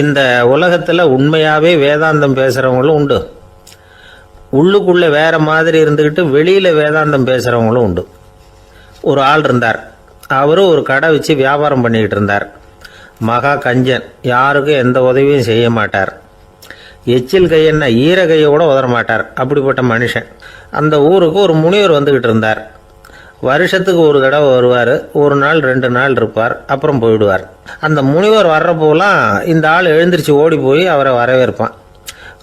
இந்த உலகத்தில் உண்மையாகவே வேதாந்தம் பேசுகிறவங்களும் உண்டு, உள்ளுக்குள்ளே வேற மாதிரி இருந்துக்கிட்டு வெளியில் வேதாந்தம் பேசுகிறவங்களும் உண்டு. ஒரு ஆள் இருந்தார். அவரும் ஒரு கடை வச்சு வியாபாரம் பண்ணிக்கிட்டு இருந்தார். மகா கஞ்சன், யாருக்கும் எந்த உதவியும் செய்ய மாட்டார். எச்சில் கையென்ன ஈர கையை கூட உதற மாட்டார். அப்படிப்பட்ட மனுஷன். அந்த ஊருக்கு ஒரு முனிவர் வந்துக்கிட்டு இருந்தார். வருஷத்துக்கு ஒரு தடவை வருவார். ஒரு நாள் 2 நாள் இருப்பார், அப்புறம் போயிடுவார். அந்த முனிவர் வர்றப்போலாம் இந்த ஆள் எழுந்திரிச்சு ஓடி போய் அவரை வரவேற்பான்.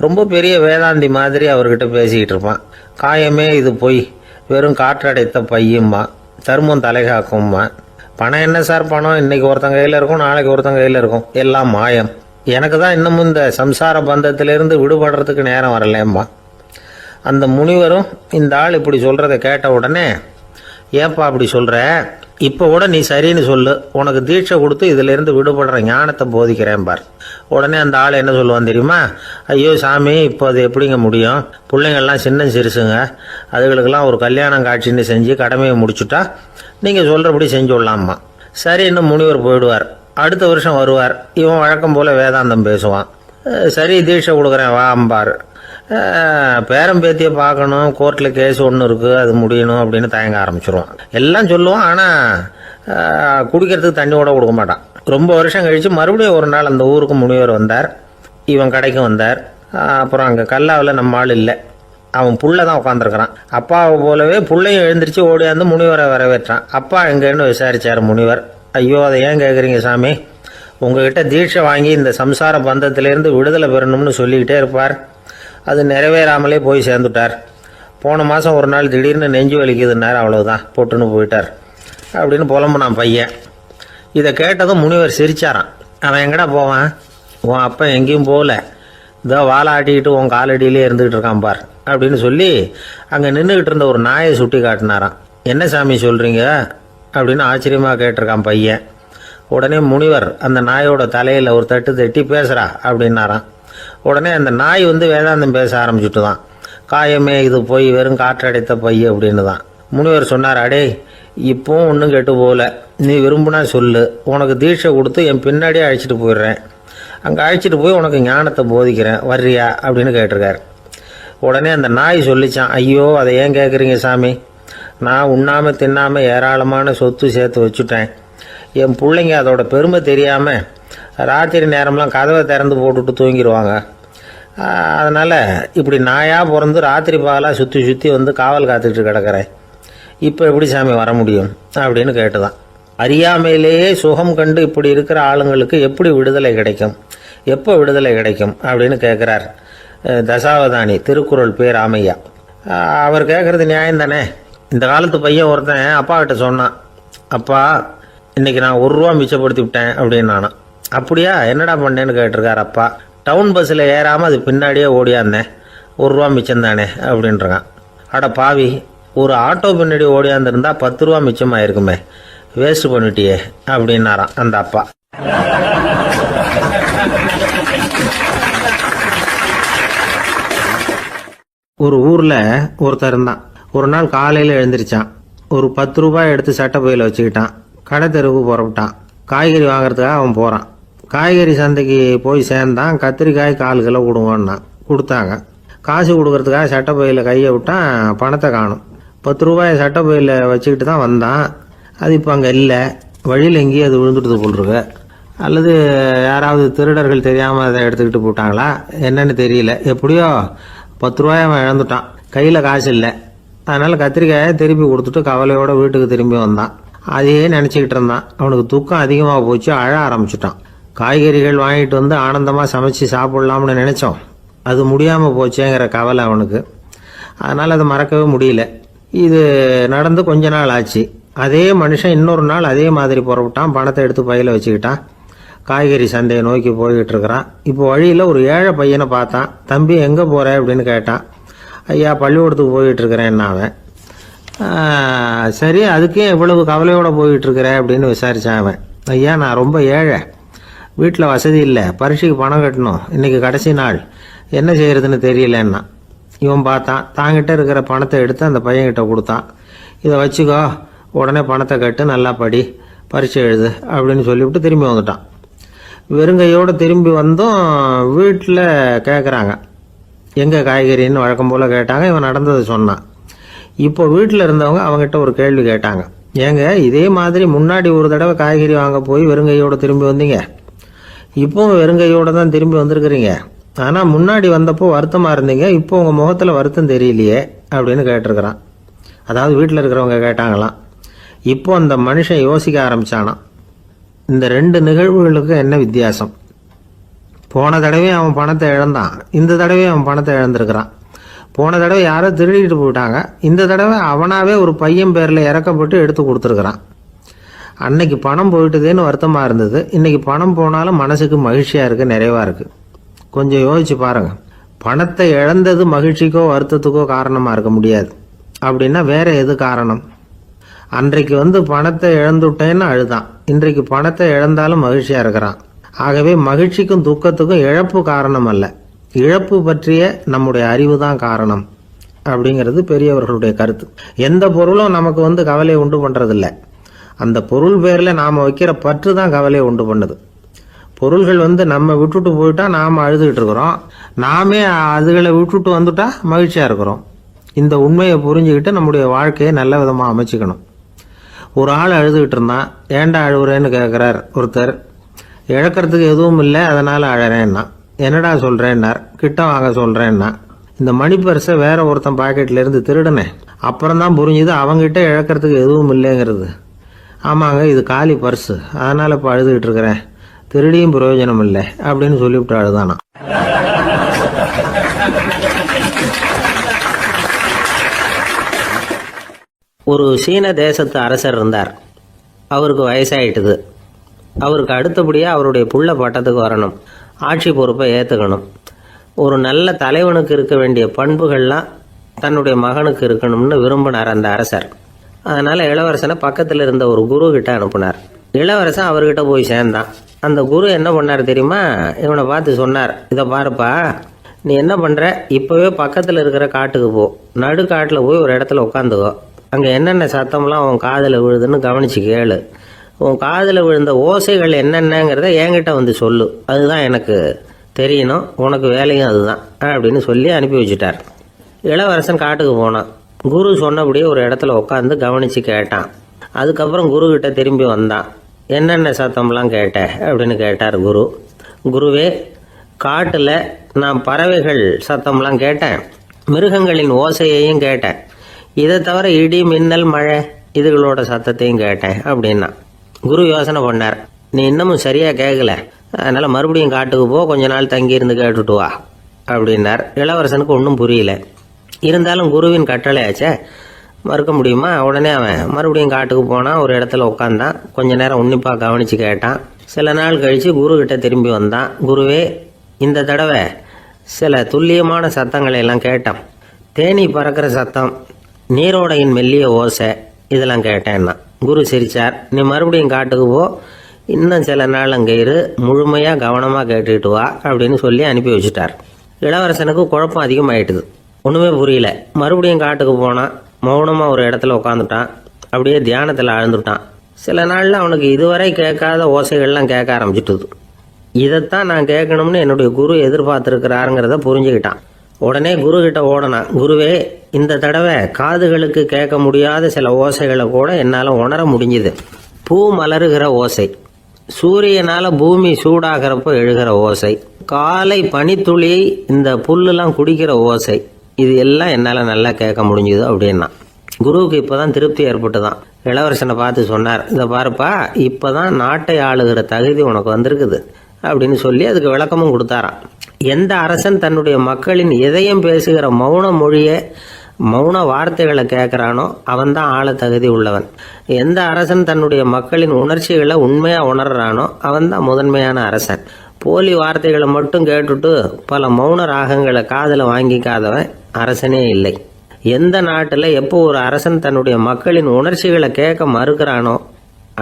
ரொம்ப பெரிய வேதாந்தி மாதிரி அவர்கிட்ட பேசிக்கிட்டு இருப்பான். காயமே இது பொய், வெறும் காற்றடைத்த பையும்மா, தர்மம் தலைகாக்கும்மா. பணம் என்ன சார் பணம், இன்னைக்கு ஒருத்தன் கையில் இருக்கும், நாளைக்கு ஒருத்தன் கையில் இருக்கும், எல்லாம் மாயம். எனக்கு தான் இன்னமும் இந்த சம்சார பந்தத்திலிருந்து விடுபடுறதுக்கு நேரம் வரலேம்மா. அந்த முனிவரும் இந்த ஆள் இப்படி சொல்கிறத கேட்ட உடனே, ஏப்பா அப்படி சொல்கிற, இப்போ கூட நீ சரின்னு சொல்லு, உனக்கு தீட்சை கொடுத்து இதிலேருந்து விடுபடுற ஞானத்தை போதிக்கிறேன் பார். உடனே அந்த ஆள் என்ன சொல்லுவான் தெரியுமா? ஐயோ சாமி, இப்போ அது எப்படிங்க முடியும், பிள்ளைங்கள்லாம் சின்ன சிறுசுங்க, அதுகளுக்கெல்லாம் ஒரு கல்யாணம் காட்சின்னு செஞ்சு கடமையை முடிச்சுட்டா நீங்கள் சொல்கிறபடி செஞ்சு விடலாமா. சரி, இன்னும் முனிவர் போயிடுவார். அடுத்த வருஷம் வருவார். இவன் வழக்கம் போல் வேதாந்தம் பேசுவான். சரி தீட்சை கொடுக்குறேன் வா அம்பார். பேரம்பேத்தியை பார்க்கணும், கோர்ட்டில் கேஸ் ஒன்று இருக்குது, அது முடியணும் அப்படின்னு தயங்க ஆரம்பிச்சிருவான். எல்லாம் சொல்லுவான், ஆனால் குடிக்கிறதுக்கு தண்ணி கூட கொடுக்க மாட்டான். ரொம்ப வருஷம் கழித்து மறுபடியும் ஒரு நாள் அந்த ஊருக்கு முனிவர் வந்தார். இவன் கடைக்கும் வந்தார். அப்புறம் அங்கே கல்லாவில் நம்ம ஆள் இல்லை, அவன் புள்ள தான் உட்காந்துருக்கிறான். அப்பாவை போலவே புள்ளையும் எழுந்திரிச்சு ஓடியாந்து முனிவரை வரவேற்றான். அப்பா எங்கன்னு விசாரிச்சார் முனிவர். ஐயோ அதை ஏன் கேட்குறீங்க சாமி, உங்ககிட்ட தீட்சை வாங்கி இந்த சம்சார பந்தத்திலேருந்து விடுதலை பெறணும்னு சொல்லிக்கிட்டே இருப்பார், அது நிறைவேறாமலே போய் சேர்ந்துட்டார். போன மாதம் ஒரு நாள் திடீர்னு நெஞ்சு வலிக்குதுன்னார், அவ்வளவுதான் போட்டுன்னு போயிட்டார் அப்படின்னு புலம்புனான் பையன். இதை கேட்டதும் முனிவர் சிரிச்சாரான். அவன் எங்கடா போவான், உன் அப்பா எங்கேயும் போகல, இதோ வாழை ஆட்டிக்கிட்டு உன் காலடியிலே இருந்துகிட்டு இருக்கான் பார் அப்படின்னு சொல்லி அங்கே நின்றுக்கிட்டு இருந்த ஒரு நாயை சுட்டி காட்டினாரான். என்ன சாமி சொல்கிறீங்க அப்படின்னு ஆச்சரியமாக கேட்டிருக்கான் பையன். உடனே முனிவர் அந்த நாயோட தலையில் ஒரு தட்டு தட்டி பேசுகிறா அப்படின்னாரான். உடனே அந்த நாய் வேதாந்தம் பேச ஆரம்பிச்சுட்டு தான். காயமே இது போய் வெறும் காற்றடைத்த பைய அப்படின்னு தான். முனிவர் சொன்னார், அடே இப்போவும் ஒன்றும் கெட்டு போகல, நீ விரும்புனா சொல்லு, உனக்கு தீட்சை கொடுத்து என் பின்னாடியே அழைச்சிட்டு போயிடுறேன், அங்கே அழைச்சிட்டு போய் உனக்கு ஞானத்தை போதிக்கிறேன், வர்றியா அப்படின்னு கேட்டிருக்காரு. உடனே அந்த நாய் சொல்லிச்சான், ஐயோ அதை ஏன் கேட்குறீங்க சாமி, நான் உண்ணாமல் தின்னாமல் ஏராளமான சொத்து சேர்த்து வச்சுட்டேன். என் பிள்ளைங்க அதோட பெருமை தெரியாமல் ராத்திரி நேரம்லாம் கதவை திறந்து போட்டுட்டு தூங்கிடுவாங்க. அதனால் இப்படி நாயாக பிறந்து ராத்திரி பகலாக சுற்றி சுற்றி காவல் காத்துக்கிட்டு கிடக்கிறேன். இப்போ எப்படி சாமி வர முடியும் அப்படின்னு கேட்டுதான். அறியாமையிலேயே சுகம் கண்டு இப்படி இருக்கிற ஆளுங்களுக்கு எப்படி விடுதலை கிடைக்கும், எப்போ விடுதலை கிடைக்கும் அப்படின்னு கேட்குறார் தசாவதானி, திருக்குறள் பேர் ராமையா. அவர் கேட்குறது நியாயம் தானே. இந்த காலத்து பையன் ஒருத்தன் அப்பா கிட்ட சொன்னான், அப்பா இன்னைக்கு நான் 1 ரூபா மிச்சப்படுத்தி விட்டேன் அப்படின்னு. நானும் அப்படியா, என்னடா பண்ணேன்னு கேட்டிருக்கார் அப்பா. டவுன் பஸ்ஸில் ஏறாமல் அது பின்னாடியே ஓடியாந்தேன், 1 ரூபா மிச்சம் தானே அப்படின்றான். அட பாவி, ஒரு ஆட்டோ பின்னாடி ஓடியாந்துருந்தா 10 ரூபா மிச்சமாயிருக்குமே, வேஸ்ட் பண்ணிட்டியே அப்படின்னாரான் அந்த அப்பா. ஒரு ஊரில் ஒருத்தர் இருந்தான். ஒரு நாள் காலையில் எழுந்திரிச்சான். ஒரு 10 ரூபாய் எடுத்து சட்டை பையில் வச்சுக்கிட்டான். கடை தெருவுக்கு புறப்பட்டான். காய்கறி வாங்குறதுக்காக அவன் போகிறான். காய்கறி சந்தைக்கு போய் சேர்ந்தான். கத்திரிக்காய் 1/4 கிலோ கொடுங்கன்னான். கொடுத்தாங்க. காசு கொடுக்கறதுக்காக சட்டை பையில் கையை விட்டான். பணத்தை காணும். 10 ரூபாயை சட்டை பையில் வச்சுக்கிட்டு தான் வந்தான். அது இப்போ அங்கே இல்லை. வழியில் எங்கேயும் அது விழுந்துட்டு போல்ருக்கு. அல்லது யாராவது திருடர்கள் தெரியாமல் அதை எடுத்துக்கிட்டு போட்டாங்களா என்னன்னு தெரியல. எப்படியோ 10 ரூபாயை அவன் இழந்துட்டான். கையில் காசு இல்லை. அதனால் கத்திரிக்காயை திருப்பி கொடுத்துட்டு கவலையோட வீட்டுக்கு திரும்பி வந்தான். அதையே நினச்சிக்கிட்டு இருந்தான். அவனுக்கு துக்கம் அதிகமாக போச்சு. அழ ஆரம்பிச்சிட்டான். காய்கறிகள் வாங்கிட்டு ஆனந்தமாக சமைச்சு சாப்பிட்லாம்னு நினச்சோம், அது முடியாமல் போச்சேங்கிற கவலை அவனுக்கு. அதனால் அதை மறக்கவே முடியல. இது நடந்து கொஞ்ச நாள் ஆச்சு. அதே மனுஷன் இன்னொரு நாள் அதே மாதிரி புறப்பட்டான். பணத்தை எடுத்து பையில் வச்சுக்கிட்டான். காய்கறி சந்தையை நோக்கி போய்கிட்டு இருக்கிறான். இப்போ வழியில் ஒரு ஏழை பையனை பார்த்தான். தம்பி எங்கே போகிற அப்படின்னு கேட்டான். ஐயா பள்ளிக்கூடத்துக்கு போய்கிட்டு இருக்கிறேன்னா அவன். சரி, அதுக்கே இவ்வளவு கவலையோடு போய்கிட்டுருக்கிற அப்படின்னு விசாரித்தான் அவன். ஐயா நான் ரொம்ப ஏழை, வீட்டில் வசதி இல்லை, பரீட்சைக்கு பணம் கட்டணும், இன்றைக்கி கடைசி நாள், என்ன செய்கிறதுன்னு தெரியலன்னா. இவன் பார்த்தான். தாங்கிட்ட இருக்கிற பணத்தை எடுத்து அந்த பையன்கிட்ட கொடுத்தான். இதை வச்சுக்கோ, உடனே பணத்தை கட்டு, நல்லா படி, பரீட்சை எழுது அப்படின்னு சொல்லிவிட்டு திரும்பி வந்துட்டான். வெறுங்கையோடு திரும்பி வந்தும் வீட்டில் கேட்குறாங்க, எங்கே காய்கறின்னு வழக்கம் போல் கேட்டாங்க. இவன் நடந்ததை சொன்னான். இப்போ வீட்டில் இருந்தவங்க அவங்ககிட்ட ஒரு கேள்வி கேட்டாங்க, ஏங்க இதே மாதிரி முன்னாடி ஒரு தடவை காய்கறி வாங்க போய் வெறுங்கையோடு திரும்பி வந்தீங்க, இப்போவும் வெறுங்கையோடு தான் திரும்பி வந்திருக்கிறீங்க, ஆனால் முன்னாடி வந்தப்போ வருத்தமாக இருந்தீங்க, இப்போ உங்கள் முகத்தில் வருத்தம் தெரியலையே அப்படின்னு கேட்டிருக்கிறான். அதாவது வீட்டில் இருக்கிறவங்க கேட்டாங்களாம். இப்போ அந்த மனுஷன் யோசிக்க ஆரம்பித்தானான், இந்த ரெண்டு நிகழ்வுகளுக்கு என்ன வித்தியாசம்? போன தடவை அவன் பணத்தை இழந்தான், இந்த தடவை அவன் பணத்தை இழந்திருக்கிறான். போன தடவை யாரோ திருடிட்டு போயிட்டாங்க, இந்த தடவை அவனாவே ஒரு பையன் பேரில் இறக்கப்பட்டு எடுத்து கொடுத்துருக்குறான். அன்னைக்கு பணம் போயிட்டுதேன்னு வருத்தமாக இருந்தது, இன்னைக்கு பணம் போனாலும் மனசுக்கு மகிழ்ச்சியாக இருக்குது, நிறைவாக இருக்குது. கொஞ்சம் யோசிச்சு பாருங்க. பணத்தை இழந்தது மகிழ்ச்சிக்கோ வருத்தத்துக்கோ காரணமாக இருக்க முடியாது. அப்படின்னா வேற எது காரணம்? அன்றைக்கு பணத்தை இழந்துட்டேன்னு அழுதான், இன்றைக்கு பணத்தை இழந்தாலும் மகிழ்ச்சியா இருக்கிறான். ஆகவே மகிழ்ச்சிக்கும் துக்கத்துக்கும் இழப்பு காரணம் அல்ல, இழப்பு பற்றிய நம்முடைய அறிவு தான் காரணம் அப்படிங்கிறது பெரியவர்களுடைய கருத்து. எந்த பொருளும் நமக்கு கவலையை உண்டு பண்றதில்ல, அந்த பொருள் பேர்ல நாம வைக்கிற பற்று தான் கவலையை உண்டு பண்ணுது. பொருள்கள் நம்ம விட்டுட்டு போயிட்டா நாம அழுதுகிட்டு இருக்கிறோம், நாமே அதுகளை விட்டுட்டு வந்துட்டா மகிழ்ச்சியா இருக்கிறோம். இந்த உண்மையை புரிஞ்சுக்கிட்டு நம்முடைய வாழ்க்கையை நல்ல விதமாக அமைச்சிக்கணும். ஒரு ஆள் அழுதுகிட்டு இருந்தான், ஏண்டா அழுகுறேன்னு கேட்குறார் ஒருத்தர். இழக்கிறதுக்கு எதுவும் இல்லை அதனால் அழறேன்னா. என்னடா சொல்கிறேன்னார். கிட்ட வாங்க சொல்கிறேன்னா. இந்த மணி பர்ஸை வேற ஒருத்தன் பாக்கெட்லேருந்து திருடினேன், அப்புறம் தான் புரிஞ்சுது அவங்ககிட்ட இழக்கிறதுக்கு எதுவும் இல்லைங்கிறது. ஆமாங்க இது காலி பர்ஸு, அதனால் இப்போ அழுதுகிட்டு இருக்கிறேன், திருடியும் பிரயோஜனம் இல்லை அப்படின்னு சொல்லிவிட்டு அழுதானா. ஒரு சீன தேசத்து அரசர் இருந்தார். அவருக்கு வயசாயிட்டுது. அவருக்கு அடுத்தபடியாக அவருடைய புள்ள பட்டத்துக்கு வரணும், ஆட்சி பொறுப்பை ஏற்றுக்கணும். ஒரு நல்ல தலைவனுக்கு இருக்க வேண்டிய பண்புகள்லாம் தன்னுடைய மகனுக்கு இருக்கணும்னு விரும்பினார் அந்த அரசர். அதனால் இளவரசனை பக்கத்தில் இருந்த ஒரு குரு கிட்ட அனுப்புனார். இளவரசன் அவர்கிட்ட போய் சேர்ந்தான். அந்த குரு என்ன பண்ணார் தெரியுமா? இவனை பார்த்து சொன்னார், இதை பாருப்பா, நீ என்ன பண்ணுற, இப்போவே பக்கத்தில் இருக்கிற காட்டுக்கு போ, நடு காட்டில் போய் ஒரு இடத்துல உட்காந்துக்கோ, அங்கே என்னென்ன சத்தம்லாம் உன் காதில் விழுதுன்னு கவனிச்சு கேளு, உன் காதில் விழுந்த ஓசைகள் என்னென்னங்கிறத என்கிட்ட சொல்லு, அதுதான் எனக்கு தெரியணும், உனக்கு வேலையும் அதுதான் அப்படின்னு சொல்லி அனுப்பி வச்சுட்டார். இளவரசன் காட்டுக்கு போனான். குரு சொன்னபடியே ஒரு இடத்துல உட்காந்து கவனித்து கேட்டான். அதுக்கப்புறம் குரு கிட்ட திரும்பி வந்தான். என்னென்ன சத்தம்லாம் கேட்ட அப்படின்னு கேட்டார் குரு. குருவே, காட்டில் நான் பறவைகள் சத்தம்லாம் கேட்டேன், மிருகங்களின் ஓசையையும் கேட்டேன், இதை தவிர இடி மின்னல் மழை இதுகளோட சத்தத்தையும் கேட்டேன் அப்படின்னா. குரு யோசனை பண்ணார், நீ இன்னமும் சரியாக கேட்கல, அதனால் மறுபடியும் காட்டுக்கு போ, கொஞ்ச நாள் தங்கியிருந்து கேட்டுட்டு வா அப்படின்னார். இளவரசனுக்கு ஒன்றும் புரியல. இருந்தாலும் குருவின் கட்டளையாச்சே, மறுக்க முடியுமா? உடனே அவன் மறுபடியும் காட்டுக்கு போனான். ஒரு இடத்துல உட்காந்தான். கொஞ்ச நேரம் உன்னிப்பாக கவனித்து கேட்டான். சில நாள் கழித்து குரு கிட்ட திரும்பி வந்தான். குருவே, இந்த தடவை சில துல்லியமான சத்தங்களை எல்லாம் கேட்டான். தேனி பறக்கிற சத்தம், நீரோடையின் மெல்லிய ஓசை, இதெல்லாம் கேட்டேன்னா. குரு சிரிச்சார். நீ மறுபடியும் காட்டுக்கு போ, இன்னும் சில நாள் அங்கே இரு, முழுமையாக கவனமாக கேட்டுக்கிட்டு வா அப்படின்னு சொல்லி அனுப்பி வச்சுட்டார். இளவரசனுக்கு குழப்பம் அதிகமாயிட்டுது, ஒன்றுமே புரியல. மறுபடியும் காட்டுக்கு போனான். மௌனமாக ஒரு இடத்துல உட்காந்துட்டான். அப்படியே தியானத்தில் ஆழ்ந்துட்டான். சில நாளில் அவனுக்கு இதுவரை கேட்காத ஓசைகள்லாம் கேட்க ஆரம்பிச்சிட்டுது. இதைத்தான் நான் கேட்கணும்னு என்னுடைய குரு எதிர்பார்த்துருக்கிறாருங்கிறத புரிஞ்சுக்கிட்டான். உடனே குரு கிட்ட ஓடனான். குருவே, இந்த தடவை காதுகளுக்கு கேட்க முடியாத சில ஓசைகளை கூட என்னால் உணர முடிஞ்சுது. பூ மலருகிற ஓசை, சூரியனால் பூமி சூடாகிறப்போ எழுகிற ஓசை, காலை பனித்துளி இந்த புல்லுலாம் குடிக்கிற ஓசை, இது எல்லாம் என்னால் நல்லா கேட்க முடிஞ்சுது அப்படின்னா. குருவுக்கு இப்போ தான் திருப்தி ஏற்பட்டுதான். இளவரசனை பார்த்து சொன்னார், இதை பாருப்பா, இப்போ தான் நாட்டை ஆளுகிற தகுதி உனக்கு வந்திருக்குது அப்படின்னு சொல்லி அதுக்கு விளக்கமும் கொடுத்தாராம். எந்த அரசன் தன்னுடைய மக்களின் இதயம் பேசுகிற மௌன மொழியை, மௌன வார்த்தைகளை கேட்குறானோ அவன் தான் ஆள தகுதி உள்ளவன். எந்த அரசன் தன்னுடைய மக்களின் உணர்ச்சிகளை உண்மையாக உணர்றானோ அவன் தான் முதன்மையான அரசன். போலி வார்த்தைகளை மட்டும் கேட்டுட்டு பல மௌன ராகங்களை காதில் வாங்கிக்காதவன் அரசனே இல்லை. எந்த நாட்டில் எப்போ ஒரு அரசன் தன்னுடைய மக்களின் உணர்ச்சிகளை கேட்க மறுக்கிறானோ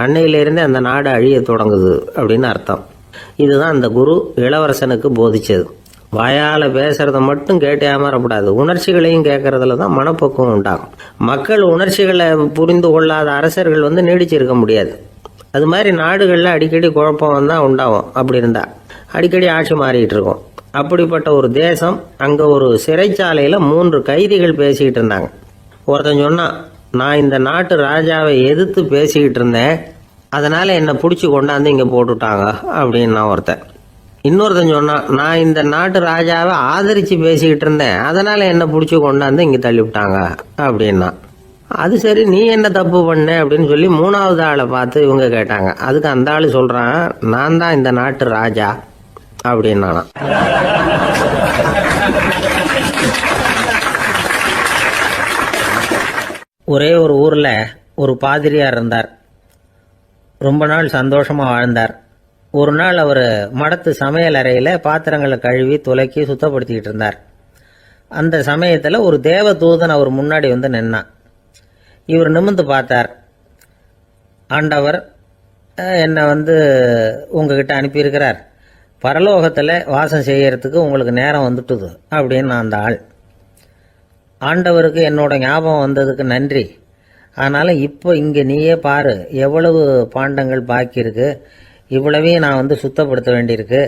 அன்னையிலிருந்தே அந்த நாடு அழிய தொடங்குது அப்படின்னு அர்த்தம். இதுதான் அந்த குரு இளவரசனுக்கு போதிச்சது. வாயால் பேசுறத மட்டும் கேட்டு ஏமாறக்கூடாது, உணர்ச்சிகளையும் கேட்கறதுல தான் மனப்பக்குவம் உண்டாகும். மக்கள் உணர்ச்சிகளை புரிந்து கொள்ளாத அரசர்கள் நீடிச்சிருக்க முடியாது. அது மாதிரி நாடுகளில் அடிக்கடி குழப்பம் தான் உண்டாகும். அப்படி இருந்தால் அடிக்கடி ஆட்சி மாறிட்டு இருக்கும். அப்படிப்பட்ட ஒரு தேசம், அங்கே ஒரு சிறைச்சாலையில் 3 கைதிகள் பேசிக்கிட்டு இருந்தாங்க. ஒருத்தன் சொன்னான், நான் இந்த நாட்டு ராஜாவை எதிர்த்து பேசிக்கிட்டு இருந்தேன், அதனால் என்னை பிடிச்சி கொண்டாந்து இங்கே போட்டுட்டாங்க அப்படின்னு நான் ஒருத்தன். இன்னொருத்தன் சொன்னான், நான் இந்த நாட்டு ராஜாவை ஆதரித்து பேசிக்கிட்டு இருந்தேன், அதனால் என்னை பிடிச்சி கொண்டாந்து இங்கே தள்ளிவிட்டாங்க அப்படின்னா. அது சரி, நீ என்ன தப்பு பண்ண அப்படின்னு சொல்லி 3வது ஆளை பார்த்து இவங்க கேட்டாங்க. அதுக்கு அந்த ஆள் சொல்கிறான், நான் தான் இந்த நாட்டு ராஜா அப்படின்னானா. ஒரே ஒரு ஊரில் ஒரு பாதிரியார் இருந்தார். ரொம்ப நாள் சந்தோஷமாக வாழ்ந்தார். ஒரு நாள் அவர் மடத்து சமையல் அறையில் பாத்திரங்களை கழுவி துலக்கி சுத்தப்படுத்திக்கிட்டு இருந்தார். அந்த சமயத்தில் ஒரு தேவதூதன் அவர் முன்னாடி வந்து நின்னான். இவர் நிமிர்ந்து பார்த்தார். ஆண்டவர் என்னை உங்ககிட்ட அனுப்பியிருக்கிறார், பரலோகத்தில் வாசம் செய்யறதுக்கு உங்களுக்கு நேரம் வந்துட்டுது அப்படின்னு அந்த ஆள். ஆண்டவருக்கு என்னோட ஞாபகம் வந்ததுக்கு நன்றி. ஆனாலும் இப்போ இங்கே நீயே பாரு, எவ்வளவு பாண்டங்கள் பாக்கி இருக்கு, இவ்வளவையும் நான் சுத்தப்படுத்த வேண்டியிருக்கு.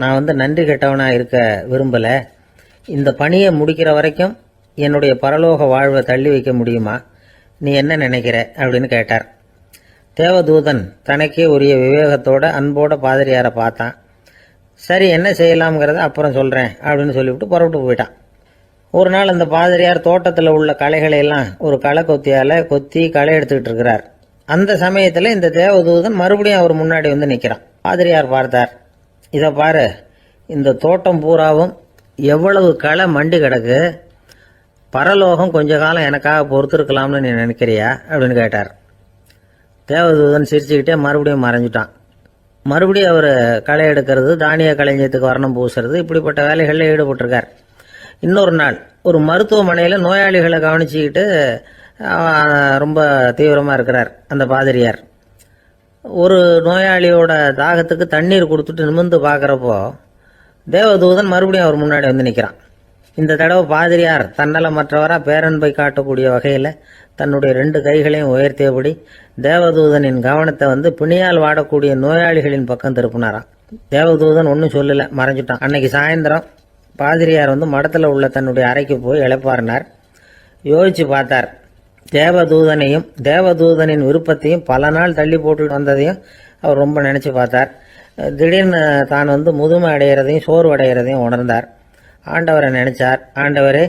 நான் நன்றி கெட்டவனாக இருக்க விரும்பலை. இந்த பணியை முடிக்கிற வரைக்கும் என்னுடைய பரலோக வாழ்வை தள்ளி வைக்க முடியுமா? நீ என்ன நினைக்கிற அப்படின்னு கேட்டார். தேவதூதன் தனக்கே உரிய விவேகத்தோட அன்போட பாதிரியாரை பார்த்தான். சரி, என்ன செய்யலாம்ங்கிறத அப்புறம் சொல்கிறேன் அப்படின்னு சொல்லிவிட்டு புறப்பட்டு போயிட்டான். ஒரு நாள் அந்த பாதிரியார் தோட்டத்தில் உள்ள களைகளை எல்லாம் ஒரு களை கொத்தியால் கொத்தி களை எடுத்துக்கிட்டு இருக்கிறார். அந்த சமயத்தில் இந்த தேவதூதன் மறுபடியும் அவர் முன்னாடி நிற்கிறான். பாதிரியார் பார்த்தார். இதை பாரு, இந்த தோட்டம் பூராவும் எவ்வளவு களை மண்டி கிடக்கு, பரலோகம் கொஞ்ச காலம் எனக்காக பொறுத்திருக்கலாம்னு நீ நினைக்கிறியா அப்படின்னு கேட்டார். தேவதூதன் சிரிச்சுக்கிட்டே மறுபடியும் மறைஞ்சிட்டான். மறுபடியும் அவர் களை எடுக்கிறது, தானிய களஞ்சியத்துக்கு வர்ணம் பூசுறது, இப்படிப்பட்ட வேலைகளில் ஈடுபட்டிருக்கார். இன்னொரு நாள் ஒரு மருத்துவமனையில் நோயாளிகளை கவனிச்சுக்கிட்டு ரொம்ப தீவிரமாக இருக்கிறார் அந்த பாதிரியார். ஒரு நோயாளியோட தாகத்துக்கு தண்ணீர் கொடுத்துட்டு நிமிர்ந்து பார்க்குறப்போ தேவதூதன் மறுபடியும் அவர் முன்னாடி நிற்கிறான். இந்த தடவை பாதிரியார் தன்னலமற்றவராக பேரன்பை காட்டக்கூடிய வகையில் தன்னுடைய 2 கைகளையும் உயர்த்தியபடி தேவதூதனின் கவனத்தை பிணியால் வாடக்கூடிய நோயாளிகளின் பக்கம் திருப்பினாராம். தேவதூதன் ஒன்றும் சொல்லலை, மறைஞ்சிட்டான். அன்னைக்கு சாயந்தரம் பாதிரியார் மடத்தில் உள்ள தன்னுடைய அறைக்கு போய் இளைப்பாறினார். யோசிச்சு பார்த்தார். தேவதூதனையும் தேவதூதனின் விருப்பத்தையும் பல நாள் தள்ளி போட்டு வந்ததையும் அவர் ரொம்ப நினச்சி பார்த்தார். திடீர்னு தான் முதுமை அடைகிறதையும் சோர்வு அடைகிறதையும் உணர்ந்தார். ஆண்டவரை நினைச்சார். ஆண்டவரே,